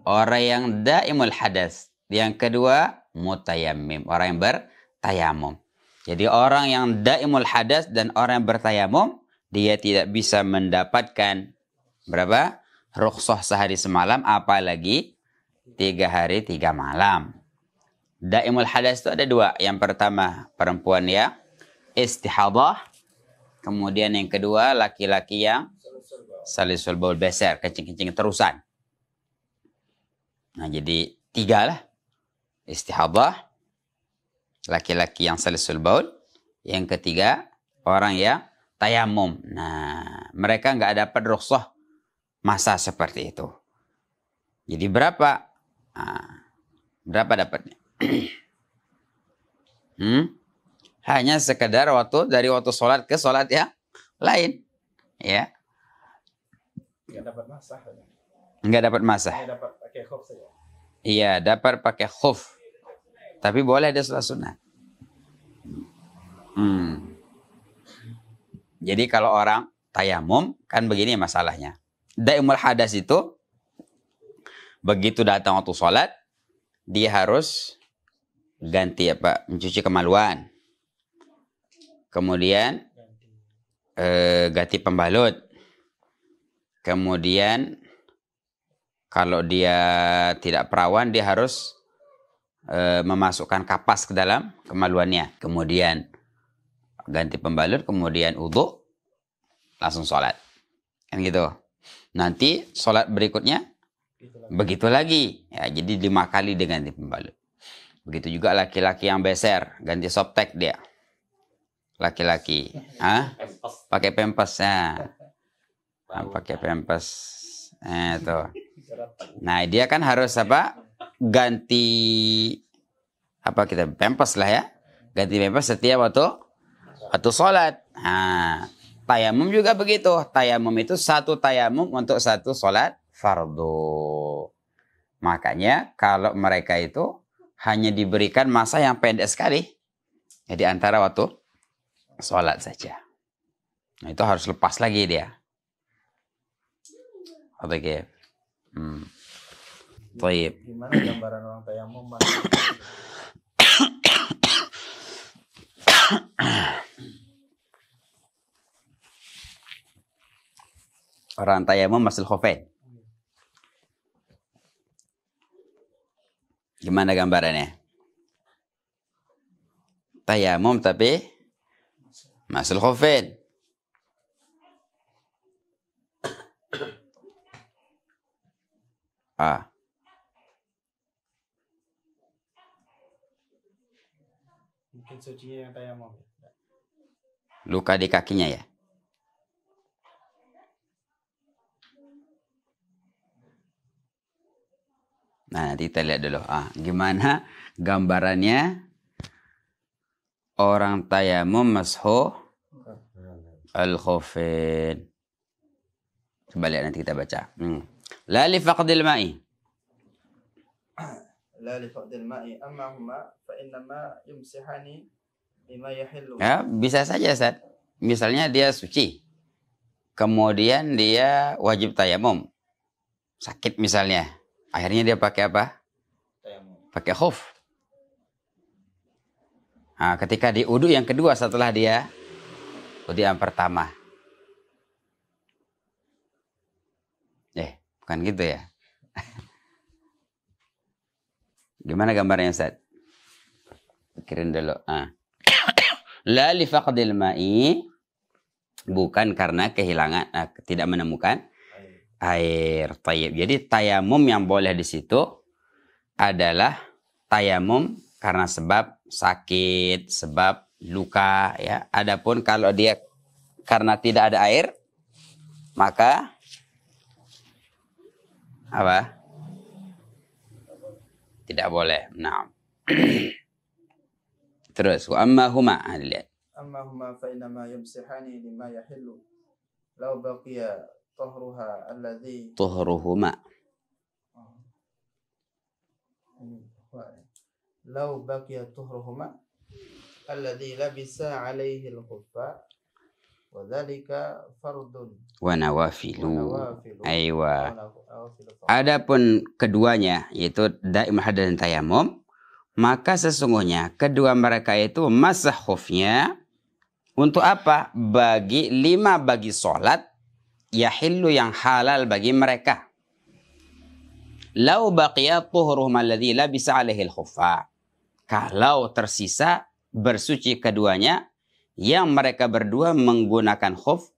orang yang daimul hadas. Yang kedua, mutayammim, orang yang bertayamum. Jadi orang yang daimul hadas dan orang yang bertayamum, dia tidak bisa mendapatkan berapa? Rukhsah sehari semalam, apalagi 3 hari 3 malam. Daimul hadas itu ada 2. Yang pertama, perempuan yang istihadah. Kemudian yang kedua, laki-laki yang salisul baul besar, kencing-kencing terusan. Nah, jadi 3 lah. Istihadah, laki-laki yang salisul baul. Yang ketiga, orang yang tayamum. Nah, mereka nggak dapat rukhsah masa seperti itu. Jadi berapa? Berapa dapatnya? Hanya sekedar dari waktu sholat ke sholat yang lain. Ya. Nggak dapat masah. Nggak dapat masah. Dapat pakai khuf saja. Iya, dapat pakai khuf. Tapi boleh ada sholat sunat. Jadi kalau orang tayamum, kan begini masalahnya. Daimul hadas itu, begitu datang waktu sholat, dia harus mencuci kemaluan. Kemudian ganti pembalut. Kemudian kalau dia tidak perawan, dia harus memasukkan kapas ke dalam kemaluannya. Kemudian ganti pembalut, kemudian wudu. langsung sholat. Kan gitu. Nanti sholat berikutnya Itulah. begitu lagi. Ya, jadi 5 kali dengan pembalut. Begitu juga laki-laki yang beser, ganti softtek dia. Laki-laki, pakai pempes ya. Pakai pempes. Itu. Nah, dia kan harus apa? Ganti apa kita pempes lah ya. Ganti pempes setiap waktu sholat. Nah, tayamum juga begitu. Tayamum itu satu tayamum untuk satu sholat fardu. Makanya kalau mereka itu hanya diberikan masa yang pendek sekali. Jadi antara waktu sholat saja. Nah, itu harus lepas lagi dia. Oke. Baik. Gimana gambaran orang tayamum? Orang tayamum masul khufain. Gimana gambarannya? Tayamum tapi masul khufain. Mungkin sucinya yang tayamum. Luka di kakinya ya? Nah, nanti kita lihat dulu. Gimana gambarannya orang tayamum mashu al-khufain. Coba lihat nanti kita baca. La li faqdil ma'i. La li faqdil ma'i amma huma fa innama yumsihani lima yahillu. Ya, bisa saja, Ustaz. Misalnya dia suci. Kemudian dia wajib tayamum. Sakit misalnya. Akhirnya dia pakai apa? Tayamum. Pakai khuf. Nah, ketika di wudu yang kedua setelah dia wudu yang pertama. Bukan gitu ya. Gimana gambarnya, Ustaz? Pikirin dulu. La li faqdil ma'i, bukan karena kehilangan, tidak menemukan air. Tayyib. Jadi tayamum yang boleh di situ adalah tayamum karena sebab sakit, sebab luka ya. Adapun kalau dia karena tidak ada air, maka apa? Tidak boleh. Nah. Terus wa amma huma, lihat. Amma huma fa innama yumsihani lima yahillu. Law baqiya tuhruha alladhi Tuhruhuma. Law baqiya tuhruhuma alladhi labisa alaihi al-khuffa wa dhalika fardun Wa nawafilu. nawafilu. Aywa. Adapun keduanya yaitu daimul hadas dan tayamum, maka sesungguhnya kedua mereka itu masah khufnya untuk apa? Bagi 5 bagi sholat yahillu yang halal bagi mereka. Lau baqiya tuhruhum alladhi labisa alaihi al-khuffa. Kalau tersisa bersuci keduanya yang mereka berdua menggunakan khuf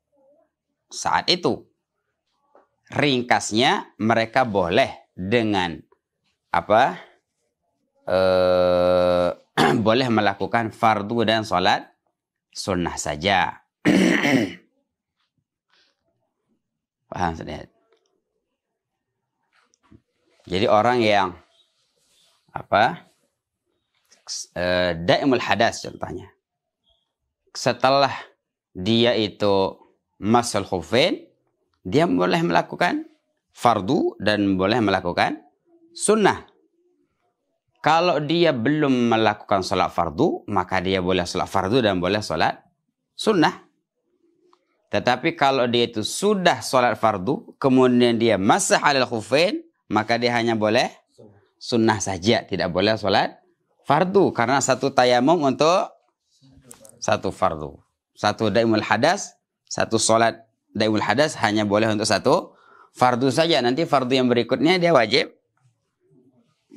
saat itu. Ringkasnya mereka boleh dengan apa? Boleh melakukan fardu dan sholat sunnah saja. Paham sedikit? Jadi orang yang apa? Daimul hadas contohnya. Setelah dia itu masal khufain, dia boleh melakukan fardu dan boleh melakukan sunnah. Kalau dia belum melakukan sholat fardu, maka dia boleh sholat fardu dan boleh sholat sunnah. Tetapi kalau dia itu sudah sholat fardu, kemudian dia masah alal khufain, maka dia hanya boleh sunnah saja, tidak boleh sholat fardu. Karena satu tayamum untuk satu fardu. Satu daimul hadas, satu sholat daimul hadas hanya boleh untuk satu fardu saja. Nanti fardu yang berikutnya dia wajib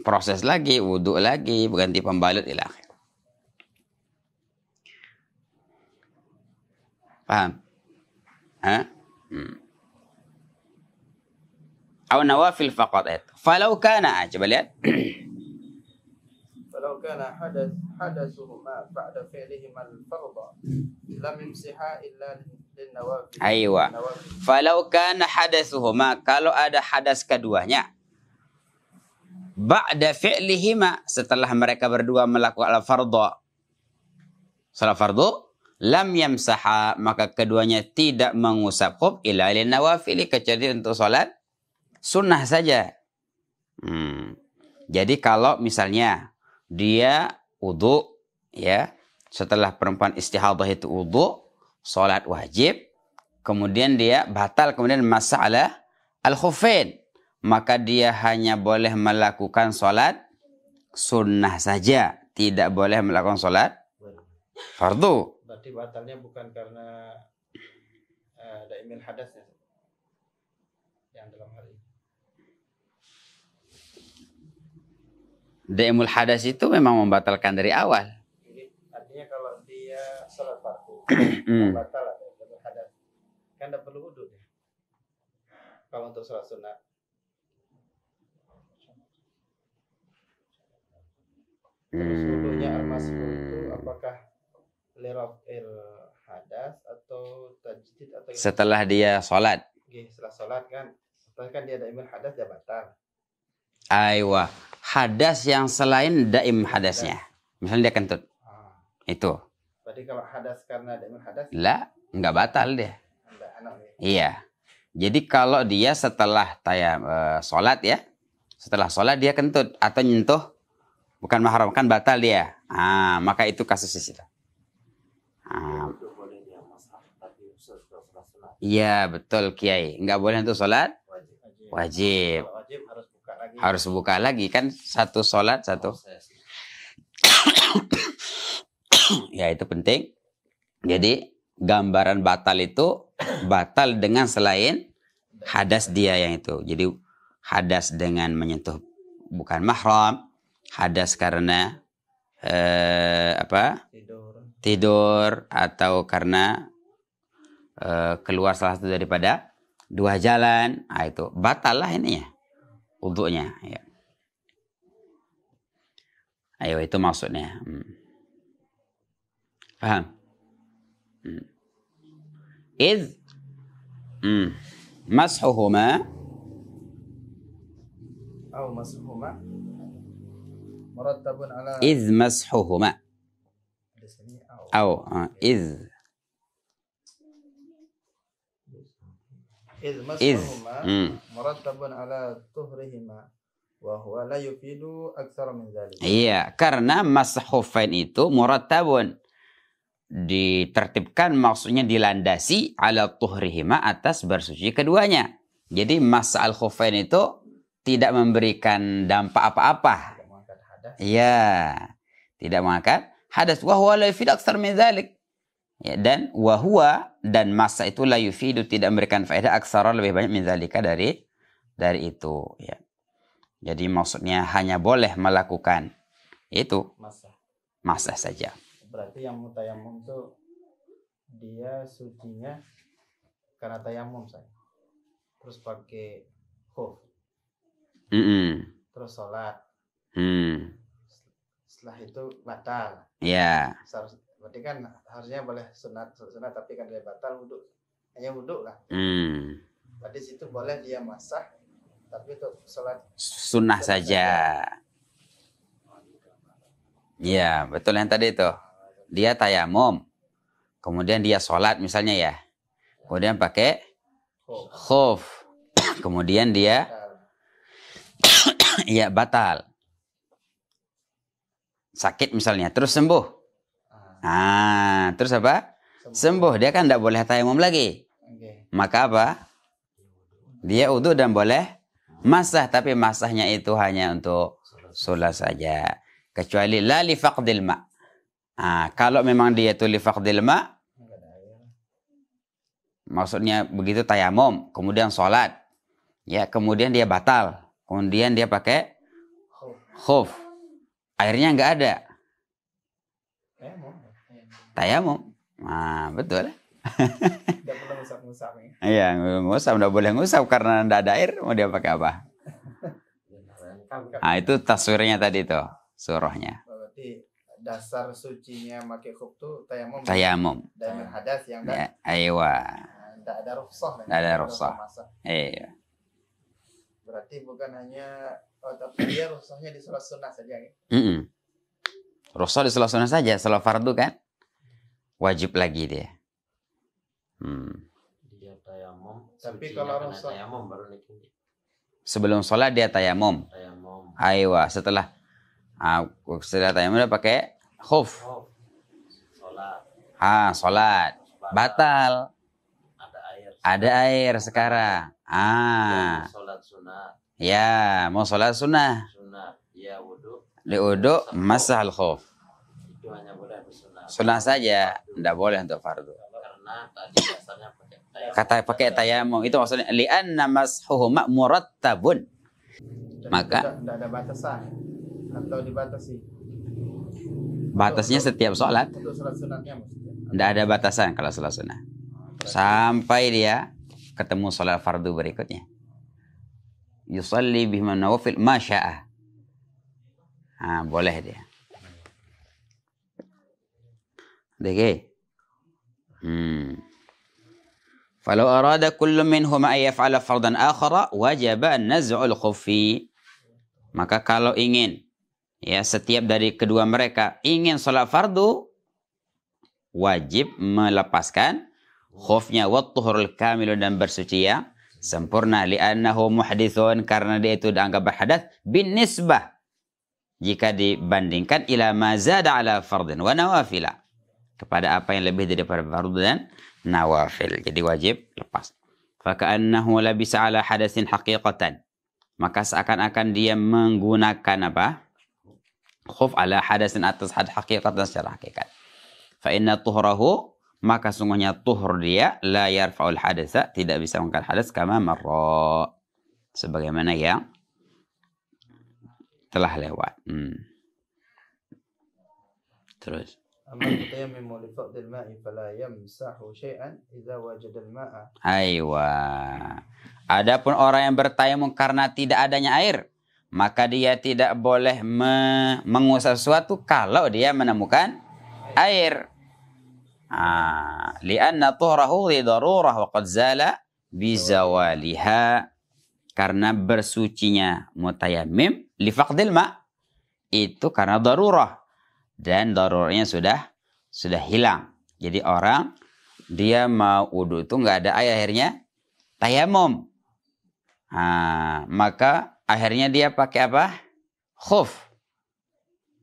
proses lagi, wudhu lagi, ganti pembalut ila akhir. Paham? Ha? Aw nawafil faqat. Falau kana, coba lihat. فلو كان حدثهما بعد فعلهما الفرض لم يمسحا إلا للنوافل. Aywa. Falau kana hadatsuhuma, kalau ada hadas keduanya. Ba'da fi'lihima, setelah mereka berdua melakukan al-fardhu. Salat fardu, lam yamsaha, maka keduanya tidak mengusap khuf illa lin nawafil, kecuali untuk salat sunnah saja. Jadi kalau misalnya dia wudu, ya, setelah perempuan istihadah itu wudu, salat wajib, kemudian dia batal, kemudian masalah al-khuffain, maka dia hanya boleh melakukan salat sunnah saja, tidak boleh melakukan salat fardu. Berarti batalnya bukan karena daimil hadasnya yang dalam hal ini. Daimul hadas itu memang membatalkan dari awal. Jadi artinya kalau dia salat fardu batal atau daimul hadas, kan tidak perlu wudu ya. Kalau untuk salat sunat. Terus wudunya al-masih itu apakah lirafil hadas atau tajdid atau Setelah dia sholat. setelah sholat kan, setelah kan dia daimul hadas dia batal. Aywa, hadas yang selain daim hadasnya. Misalnya dia kentut. Itu. Berarti kalau hadas karena daimul hadas? Lah, nggak batal dia. Enggak, anak ya. Iya. Jadi kalau dia setelah sholat ya, setelah sholat dia kentut atau nyentuh bukan mahram, kan batal dia. Maka itu kasus di situ. Iya betul Kiai, nggak boleh untuk sholat wajib. Harus buka lagi kan, satu sholat satu. Ya itu penting. Jadi gambaran batal itu batal dengan selain hadas dia yang itu. Jadi hadas dengan menyentuh bukan mahram, hadas karena tidur atau karena keluar salah satu daripada dua jalan, itu batal lah ini ya wudunya ya. Ayo itu maksudnya. Paham? Idh mashuhuma أو مسحهما مرتب على idh mashuhuma idh مسحهما مرتب على طهرهما وهو لا يفيد أكثر من ذلك. Iya, karena mashufain itu murattabun, ditertibkan, maksudnya dilandasi ala tuhrihima, atas bersuci keduanya. Jadi mas al-khufain itu tidak memberikan dampak apa-apa. Iya, tidak mengangkat hadas. Wa huwa la yufidu aktsar min dzalik. Ya, dan wa huwa, dan masa itu la yufidu, tidak memberikan faedah aksara, lebih banyak min dzalika, dari itu ya. Jadi maksudnya hanya boleh melakukan itu masa saja. Berarti yang mutayamum itu dia sucinya karena tayamum saya. Terus pakai khuf. Terus sholat. Setelah itu batal. Ya. Berarti kan harusnya boleh sunat, tapi kan dia batal wudhu. Hanya wudhu lah. Berarti situ boleh dia masak, tapi untuk sholat sunnah saja. Ya, betul yang tadi itu. Dia tayamum, kemudian dia sholat misalnya ya. Kemudian pakai khuf. Kemudian dia ya batal. Sakit misalnya, terus sembuh. Terus apa? Sembuh. Dia kan tidak boleh tayamum lagi. Maka apa? Dia wudu dan boleh masah, tapi masahnya itu hanya untuk sholat saja. Kecuali la li faqdil ma. Kalau memang dia itu li faqdil ma, maksudnya begitu tayamum, kemudian sholat, ya, kemudian dia batal, kemudian dia pakai khuf, airnya nggak ada, tayamum, betul. ngusap nih. Iya, ngusap nggak boleh ngusap karena nggak ada air, mau dia pakai apa? Nah, itu taswirnya tadi tuh, surahnya. Berarti dasar sucinya pakai khuf tuh tayamum. Tayamum. Dan hadas yang Ya, aywa. enggak ada rukhsah. Nggak ada rukhsah. Iya. Berarti bukan hanya tapi dia rukhsahnya di sholat sunnah saja ya. Rukhsah di sholat sunnah saja, sholat fardu kan wajib lagi dia. Dia tayamum. Tapi kalau rukhsah tayamum baru nikah. Sebelum sholat dia tayamum. Aywa, setelah tayamum dia pakai khuf. Sholat. Sholat batal. Ada air sekarang. Sholat sunat. Ya, mau sholat sunnah. Sunat. Ya wudhu. Di wudhu masah al-khuf. Itu hanya boleh bersunat. Sunnah saja, tidak boleh untuk fardu. Karena tadi dasarnya pakai tayamum. Kata pakai tayamum itu maksudnya li'anna mashuhu murattabun. Maka tidak ada batasan atau dibatasi. Batasnya setiap sholat. Untuk sholat sunatnya maksudnya. Tidak ada batasan kalau sholat sunnah. Sampai dia ketemu sholat fardu berikutnya. Yusalli bihim nawafil masya'a. Boleh dia. Oke. Falau arada kullu minhum ay yaf'ala fardan akhara wajaba naz'ul khuffi. Maka kalau ingin ya setiap dari kedua mereka ingin sholat fardu wajib melepaskan khufnya wa tuhurul kamilu dan bersuci yang sempurna li'annahu muhdithun karena dia itu dianggap berhadas bin nisbah jika dibandingkan ila ma zada ala fardin wa nawafila kepada apa yang lebih daripada fardu dan nawafil. Jadi wajib lepas. Fa ka'annahu labisa ala hadatsin haqiqatan. Maka seakan-akan dia menggunakan apa? Khuf ala hadatsin atas haqiqatan secara hakikat. Fa inna tuhrahu maka sungguhnya tuhur dia la yarfa'ul hadatsa tidak bisa mengangkat hadas kama marra sebagaimana yang telah lewat. Terus Amma mutayammimu li fadlil ma'i fala yamsahu syai'an idza wajada al-ma'a. Aywa. Adapun orang yang bertayamum karena tidak adanya air, maka dia tidak boleh mengusap sesuatu kalau dia menemukan air. Lianna tuhrahu li darurah wa qad zala bi zawaliha. Karena bersucinya mutayammim li faqdil ma itu karena darurah dan darurahnya sudah hilang. Jadi orang dia mau wudu itu nggak ada air akhirnya tayamum. Maka akhirnya dia pakai apa? Khuf.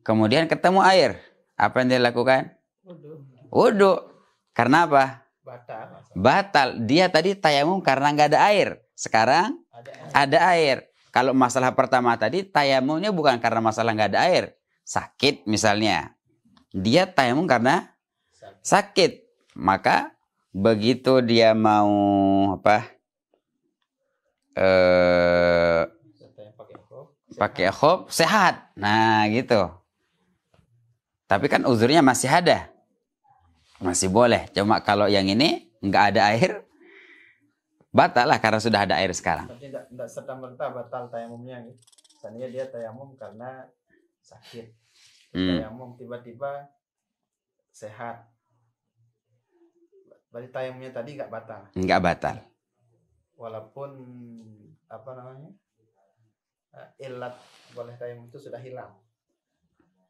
Kemudian ketemu air. Apa yang dia lakukan? Wudu. Karena apa? Batal. Dia tadi tayamum karena nggak ada air. Sekarang ada air. Kalau masalah pertama tadi tayamumnya bukan karena masalah nggak ada air. Sakit misalnya. Dia tayamum karena sakit. Maka begitu dia mau apa? Pakai khuf sehat. Nah, gitu. Tapi kan uzurnya masih ada. Masih boleh. Cuma kalau yang ini nggak ada air, batal lah karena sudah ada air sekarang. Tapi tidak serta-merta batal tayamumnya. Gitu. Misalnya dia tayamum karena sakit. Tayamum tiba-tiba sehat. Berarti tayamumnya tadi nggak batal. Nggak batal. Walaupun apa namanya ilat boleh tayamum itu sudah hilang.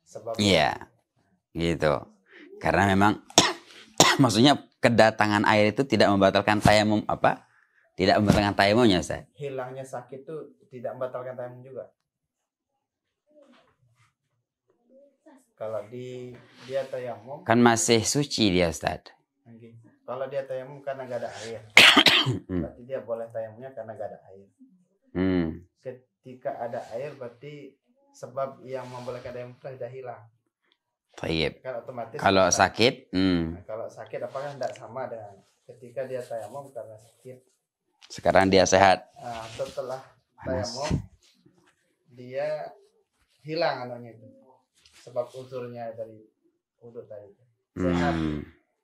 Sebab iya, gitu. Karena memang maksudnya kedatangan air itu tidak membatalkan tayamum apa? Tidak membatalkan tayamumnya, Ustaz. Hilangnya sakit itu tidak membatalkan tayamum juga. Kalau dia tayamum kan masih suci dia, Ustaz. Kalau dia tayamum karena nggak ada air, berarti dia boleh tayamumnya karena nggak ada air. Ketika ada air, berarti sebab yang membolehkan tayamum sudah hilang. Baik. Kan otomatis. Kalau sakit, kalau sakit apakah tidak sama dengan ketika dia tayamum karena sakit? Sekarang dia sehat. Setelah tayamum dia hilang anunya itu, sebab uzurnya dari wudu tadi. Sehat.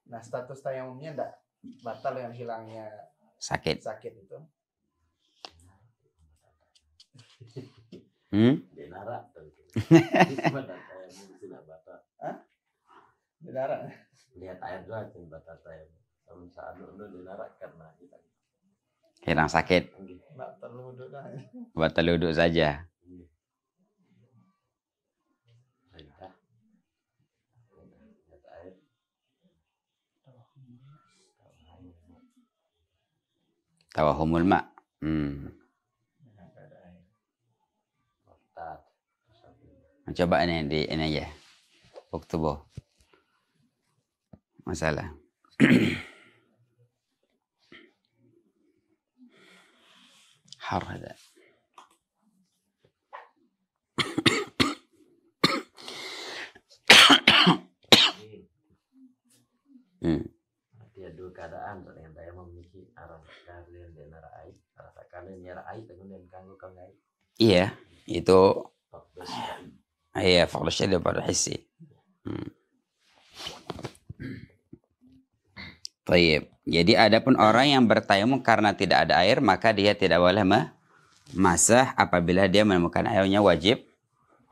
Nah, status tayamumnya batal dengan hilangnya sakit. sakit itu. Di narak tuh. Gimana saya tidak batal. Dilarang. Lihat ayat dulu aja batal saya. Sama saat dulu di narak karena kita. Hilang sakit. Nggak perlu wudhu dah. Batal wudhu saja. Lihat ayat. Tawahumul ma. Coba ini aja. Uktubuh. Masalah. حر هذا. Dia dua keadaan yang saya memiliki arah kalian dan arah air, arah kalian ya arah air dengan kanggo kanggai. Iya, itu iya faqd syadid pada hissi. Baik. Jadi adapun orang yang bertayamum karena tidak ada air, maka dia tidak boleh memasah. Apabila dia menemukan airnya wajib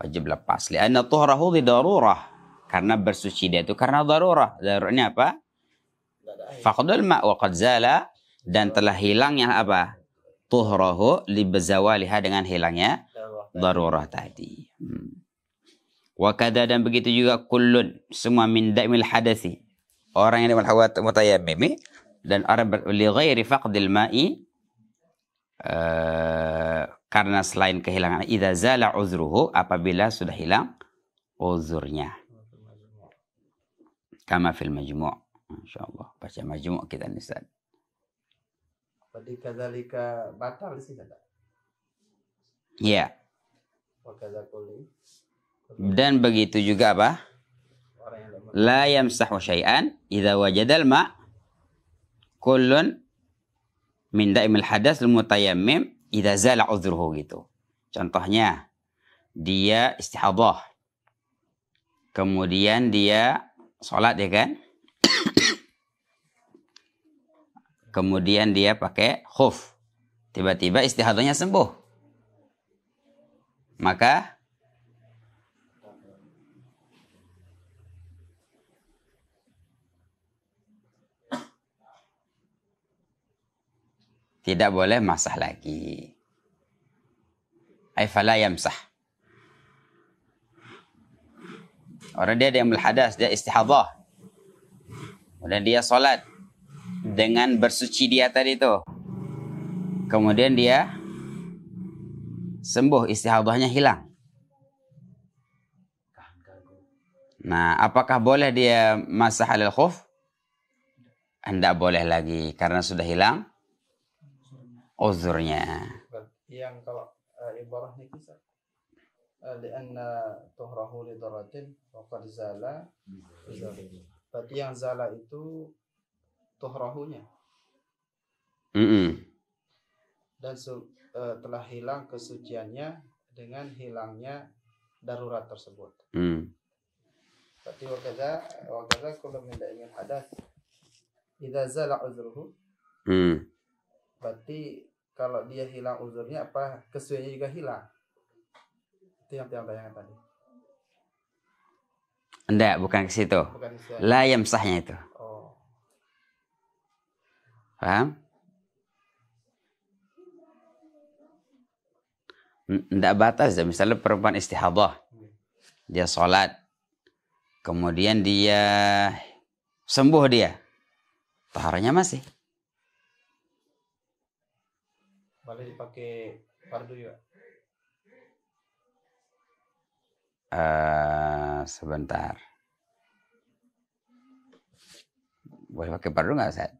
lepas. Lianna tuhrahu li darurah. Karena bersuci dia itu karena darurah. Darurahnya apa? Faqdul ma' wa qad zala, dan telah hilangnya apa? Tuhrahu li bazawaliha, dengan hilangnya darurah tadi. Wa kadza, dan begitu juga kullun, semua min da'mil hadathi, orang yang mutayammimi, dan orang li ghairi faqdil ma'i, karena selain kehilangan, idza zala uzruhu, apabila sudah hilang uzurnya. Kama fil majmu'. Insyaallah baca majmu' kita nih Ustaz. Berarti kadzalika batal sih kata. Iya. Wa kadzakuli. Dan begitu juga apa? Orang yang La yamsahu syai'an idza wajadal ma' kullun min da'imil hadas lil mutayammim idza zala uzruhu gitu. Contohnya dia istihadhah. Kemudian dia sholat ya kan? Kemudian dia pakai khuf. Tiba-tiba istihadahnya sembuh. Maka tidak boleh masah lagi. Ay fala yamsah. Orang dia yang hadas, dia istihadah. Kemudian dia sholat dengan bersuci dia tadi itu. Kemudian dia sembuh, istihadahnya hilang. Nah, apakah boleh dia masah alal khuf? Tidak boleh lagi karena sudah hilang uzurnya. yang kalau ibarahnya kisah lianna tuhrahu li daratin wa qad zala. Berarti yang zala itu tuhrahunya. Dan telah hilang kesuciannya dengan hilangnya darurat tersebut. Berarti wakaza kullu min da'imil hadath idza zala uzruhu. Berarti kalau dia hilang uzurnya, apa kesuciannya juga hilang? Itu yang tayangan tadi. Enggak, bukan ke situ. La yamsahnya itu. Oh. Paham? Enggak batas. Misalnya perempuan istihadah. Dia sholat. Kemudian dia sembuh dia. Taharanya masih. Boleh dipakai fardu juga. Sebentar. Boleh pakai fardu nggak, Ustaz?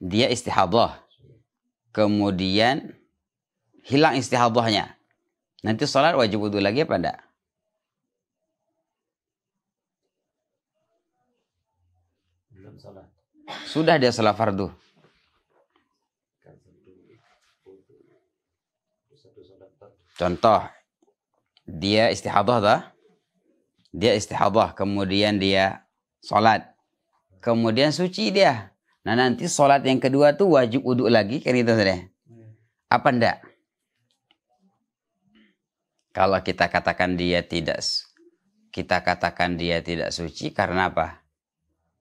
Dia istihadah. Kemudian hilang istihadahnya. Nanti sholat wajib wudu lagi apa enggak? Belum sholat. Sudah dia sholat fardu. Contoh, dia istihadah dah. Dia istihadah, kemudian dia sholat. kemudian suci dia. Nah nanti sholat yang kedua tuh wajib wudhu lagi, kan itu saudara? Apa enggak? Kalau kita katakan dia tidak suci karena apa?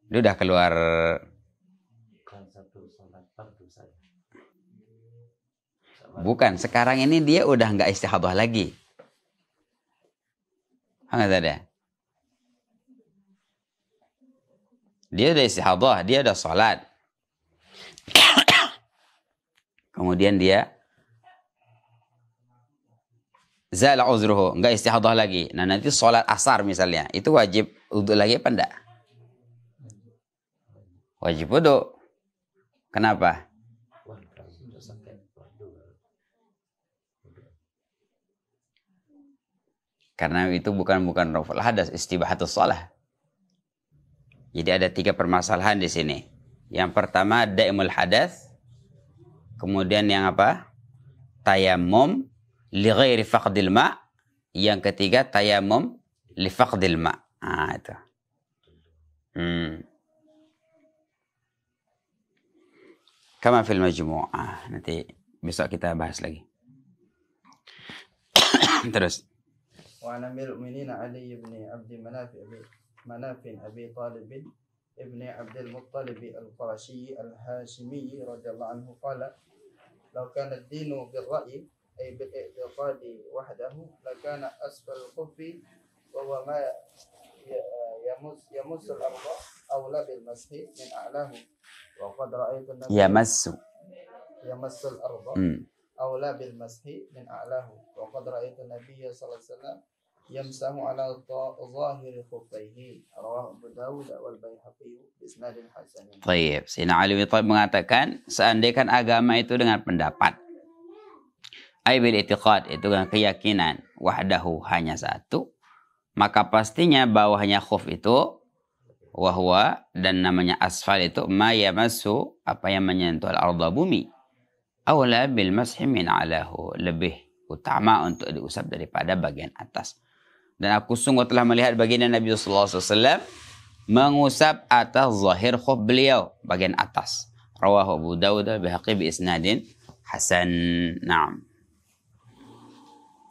Dia udah keluar. Bukan, sekarang ini dia udah nggak istihadah lagi. Enggak ada. Dia udah istihadah, dia udah sholat. Kemudian dia zala uzruhu, nggak istihadah lagi. Nah nanti sholat asar misalnya, itu wajib wudhu lagi apa enggak? Wajib wudhu. Kenapa? Karena itu bukan raful hadas, istibahatus shalah. Jadi ada 3 permasalahan di sini. Yang pertama daimul hadas. Kemudian yang apa? Tayammum li ghairi faqdil ma. Yang ketiga tayammum li faqdil ma. Ah itu. Kama fil majmu'ah. Nanti besok kita bahas lagi. Terus. وعن أمير المؤمنين علي بن عبد مناف أبي طالب ابن عبد المطلب القرشي الهاشمي رضي الله عنه قال لو كان الدين بالرأي أي بالاعتقاد وحده لكان أسفل الخف وهو ما يمس الأرض أولى بالمسح من أعلاه وقد رأيت النبي يمس الأرض أولى بالمسح من أعلاه وقد رأيت النبي صلى الله عليه وسلم يمسح على ظاهر خفيه رواه أبو داود والبيهقي بإسناد حسن. Baik, Sayyidina Ali bin Thalib mengatakan seandainya agama itu dengan pendapat, ai bil i'tiqad itu dengan keyakinan, wahdahu hanya satu, maka pastinya bawahnya khuf itu wahwa dan namanya asfal itu ma yamassu apa yang menyentuh al-ardha bumi. Aula bil mashi min alahu, lebih utama untuk diusap daripada bagian atas. Dan aku sungguh telah melihat baginda Nabi sallallahu alaihi wasallam mengusap atas zahir khuf beliau, bagian atas. Rawahu Abu Dawud al-Baihaqi bi isnadin hasan. Naam.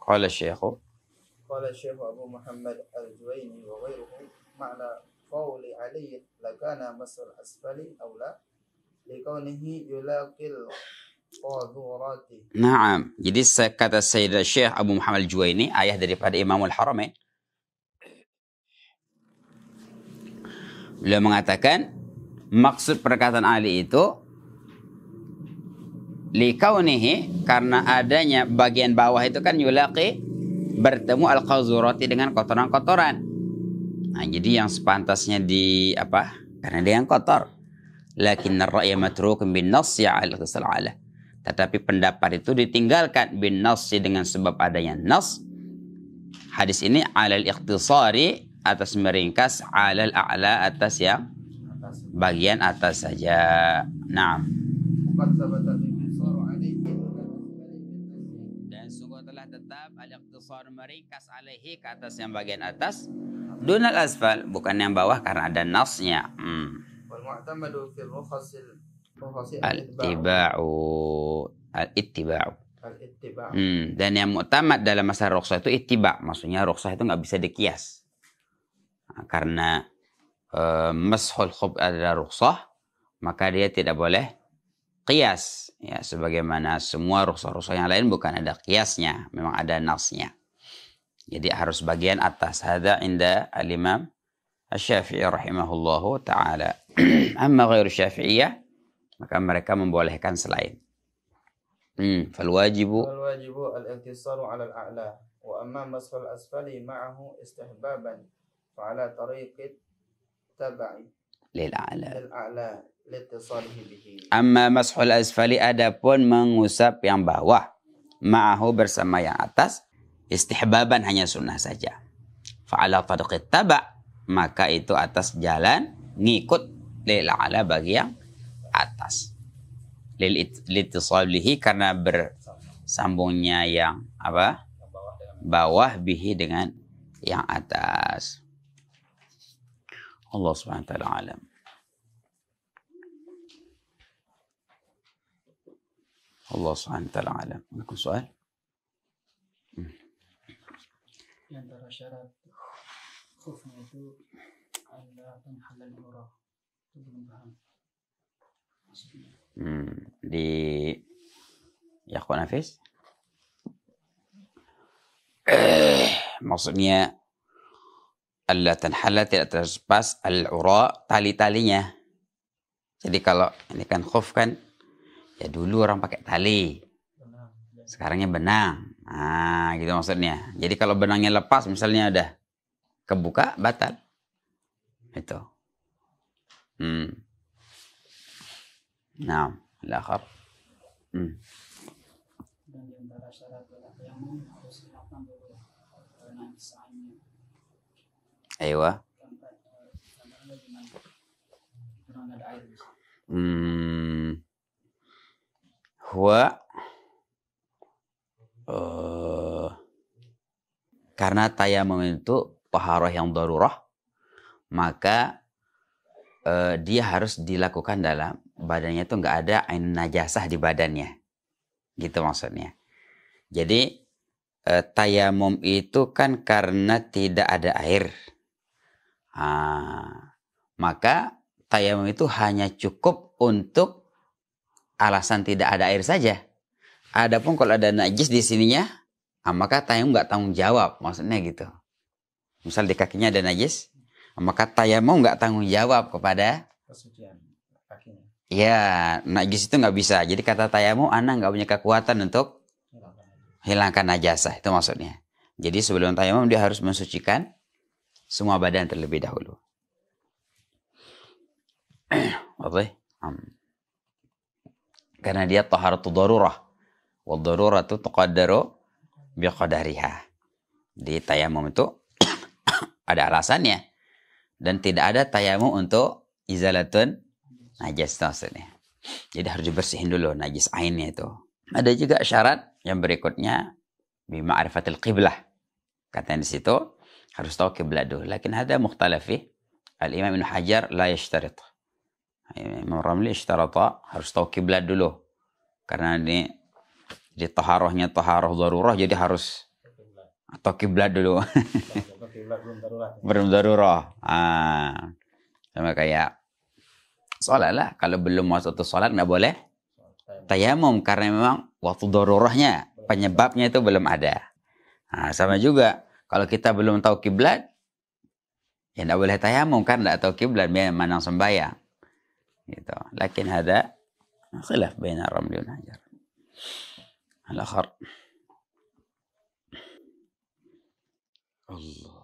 Qala Syekh Abu Muhammad al-Juwaini wa ghairuhu ma'na qawli Ali lakana masal asfali aula likaunihi yulaqil qadurati. Naam. Jadi kata Sayyidina Syekh Abu Muhammad al-Juwaini, ayah daripada Imamul Haramain, beliau mengatakan maksud perkataan Ali itu likaunihi, karena adanya bagian bawah itu kan yulaqi, bertemu al-qadurati dengan kotoran-kotoran. Nah, jadi yang sepantasnya di apa? Karena dia yang kotor. Lakin ar-ra'ya matrukun bin nassi 'ala al-ghusl. Tetapi pendapat itu ditinggalkan bin nassi dengan sebab adanya nas. Hadis ini 'alal ikhtisari, atas meringkas, 'alal a'la atas yang bagian atas saja. Naam. Dan sungguh telah tetap al-ikhtisar meringkas alaihi ke atas yang bagian atas, dunal asfal, bukan yang bawah karena ada nasnya. Al-ittiba'u. Dan yang mu'tamad dalam masalah rukhsah itu ittiba'. Maksudnya rukhsah itu nggak bisa dikias. Nah, karena mashul khuf adalah rukhsah, maka dia tidak boleh qiyas. Ya, sebagaimana semua rukhsah-rukhsah yang lain bukan ada qiyasnya, memang ada nasnya. Jadi harus bagian atas. Hadza inda al-Imam Asy-Syafi'i rahimahullahu ta'ala. Amma ghairu Syafi'iyah, maka mereka membolehkan selain. Falwajibu al-iqtisaru 'ala al-a'la wa amma masfal asfali ma'ahu istihbaban fa'ala tariqit tabai lil a'la litisalihi bihi. Amma mashul asfali, adapun mengusap yang bawah, ma'ahu bersama yang atas, istihbaban hanya sunnah saja. Fa'ala tariqit taba, maka itu atas jalan ngikut lil a'la bagi yang atas. Litisalihi karena bersambungnya yang apa? Bawah bihi dengan yang atas. Allah Subhanahu wa taala alam. Allah subhanahu wa ta'ala alam. Ada soal? Di antara syarat khufnya itu adalah halal murah. Itu belum paham. Di ya akhwan Hafiz? Maksudnya Allah tanhala tidak terlepas al-ura tali-talinya. Jadi kalau ini kan khuf kan ya dulu orang pakai tali. Sekarangnya benang. Nah, gitu maksudnya. Jadi kalau benangnya lepas misalnya udah kebuka batal. Itu. Nah, al-akhar. Dan di antara syarat yang harus dilakukan dulu karena misalnya Aywa. contohnya gimana? Karena nggak ada air. Huwa karena tayamum itu taharah yang darurah, maka dia harus dilakukan dalam badannya itu nggak ada ain najasah di badannya, gitu maksudnya. Jadi tayamum itu kan karena tidak ada air, maka tayamum itu hanya cukup untuk alasan tidak ada air saja. Adapun kalau ada najis di sininya, maka tayamum nggak tanggung jawab, maksudnya gitu. Misal di kakinya ada najis, maka tayamum nggak tanggung jawab kepada Kesucian kakinya. ya najis itu nggak bisa. Jadi kata tayamum, anak nggak punya kekuatan untuk hilangkan najasah, itu maksudnya. Jadi sebelum tayamum dia harus mensucikan semua badan terlebih dahulu. Oke. Karena dia taharatu darurah. Wa daruratu tuqaddaru biqadariha. Di tayamum itu ada alasannya. Dan tidak ada tayamum untuk izalatun najis maksudnya. Jadi harus dibersihin dulu najis ainnya itu. Ada juga syarat yang berikutnya bima'rifatil qiblah. Katanya di situ harus tahu kiblat dulu. Lakin ada mukhtalafi. Al-Imam Ibn Hajar la yashtarit. Imam Ramli ishtarata harus tahu kiblat dulu. Karena ini di taharahnya taharah darurah, jadi harus atau kiblat dulu. Belum darurah. Sama kayak sholat lah. Kalau belum masuk ke sholat nggak boleh tayamum karena memang waktu darurahnya penyebabnya itu belum ada. Sama juga kalau kita belum tahu kiblat ya nggak boleh tayamum kan nggak tahu kiblat mana sembahyang. Gitu. Lakin ada khilaf baina Ramli dan Hajar. Al-akhar. Allah.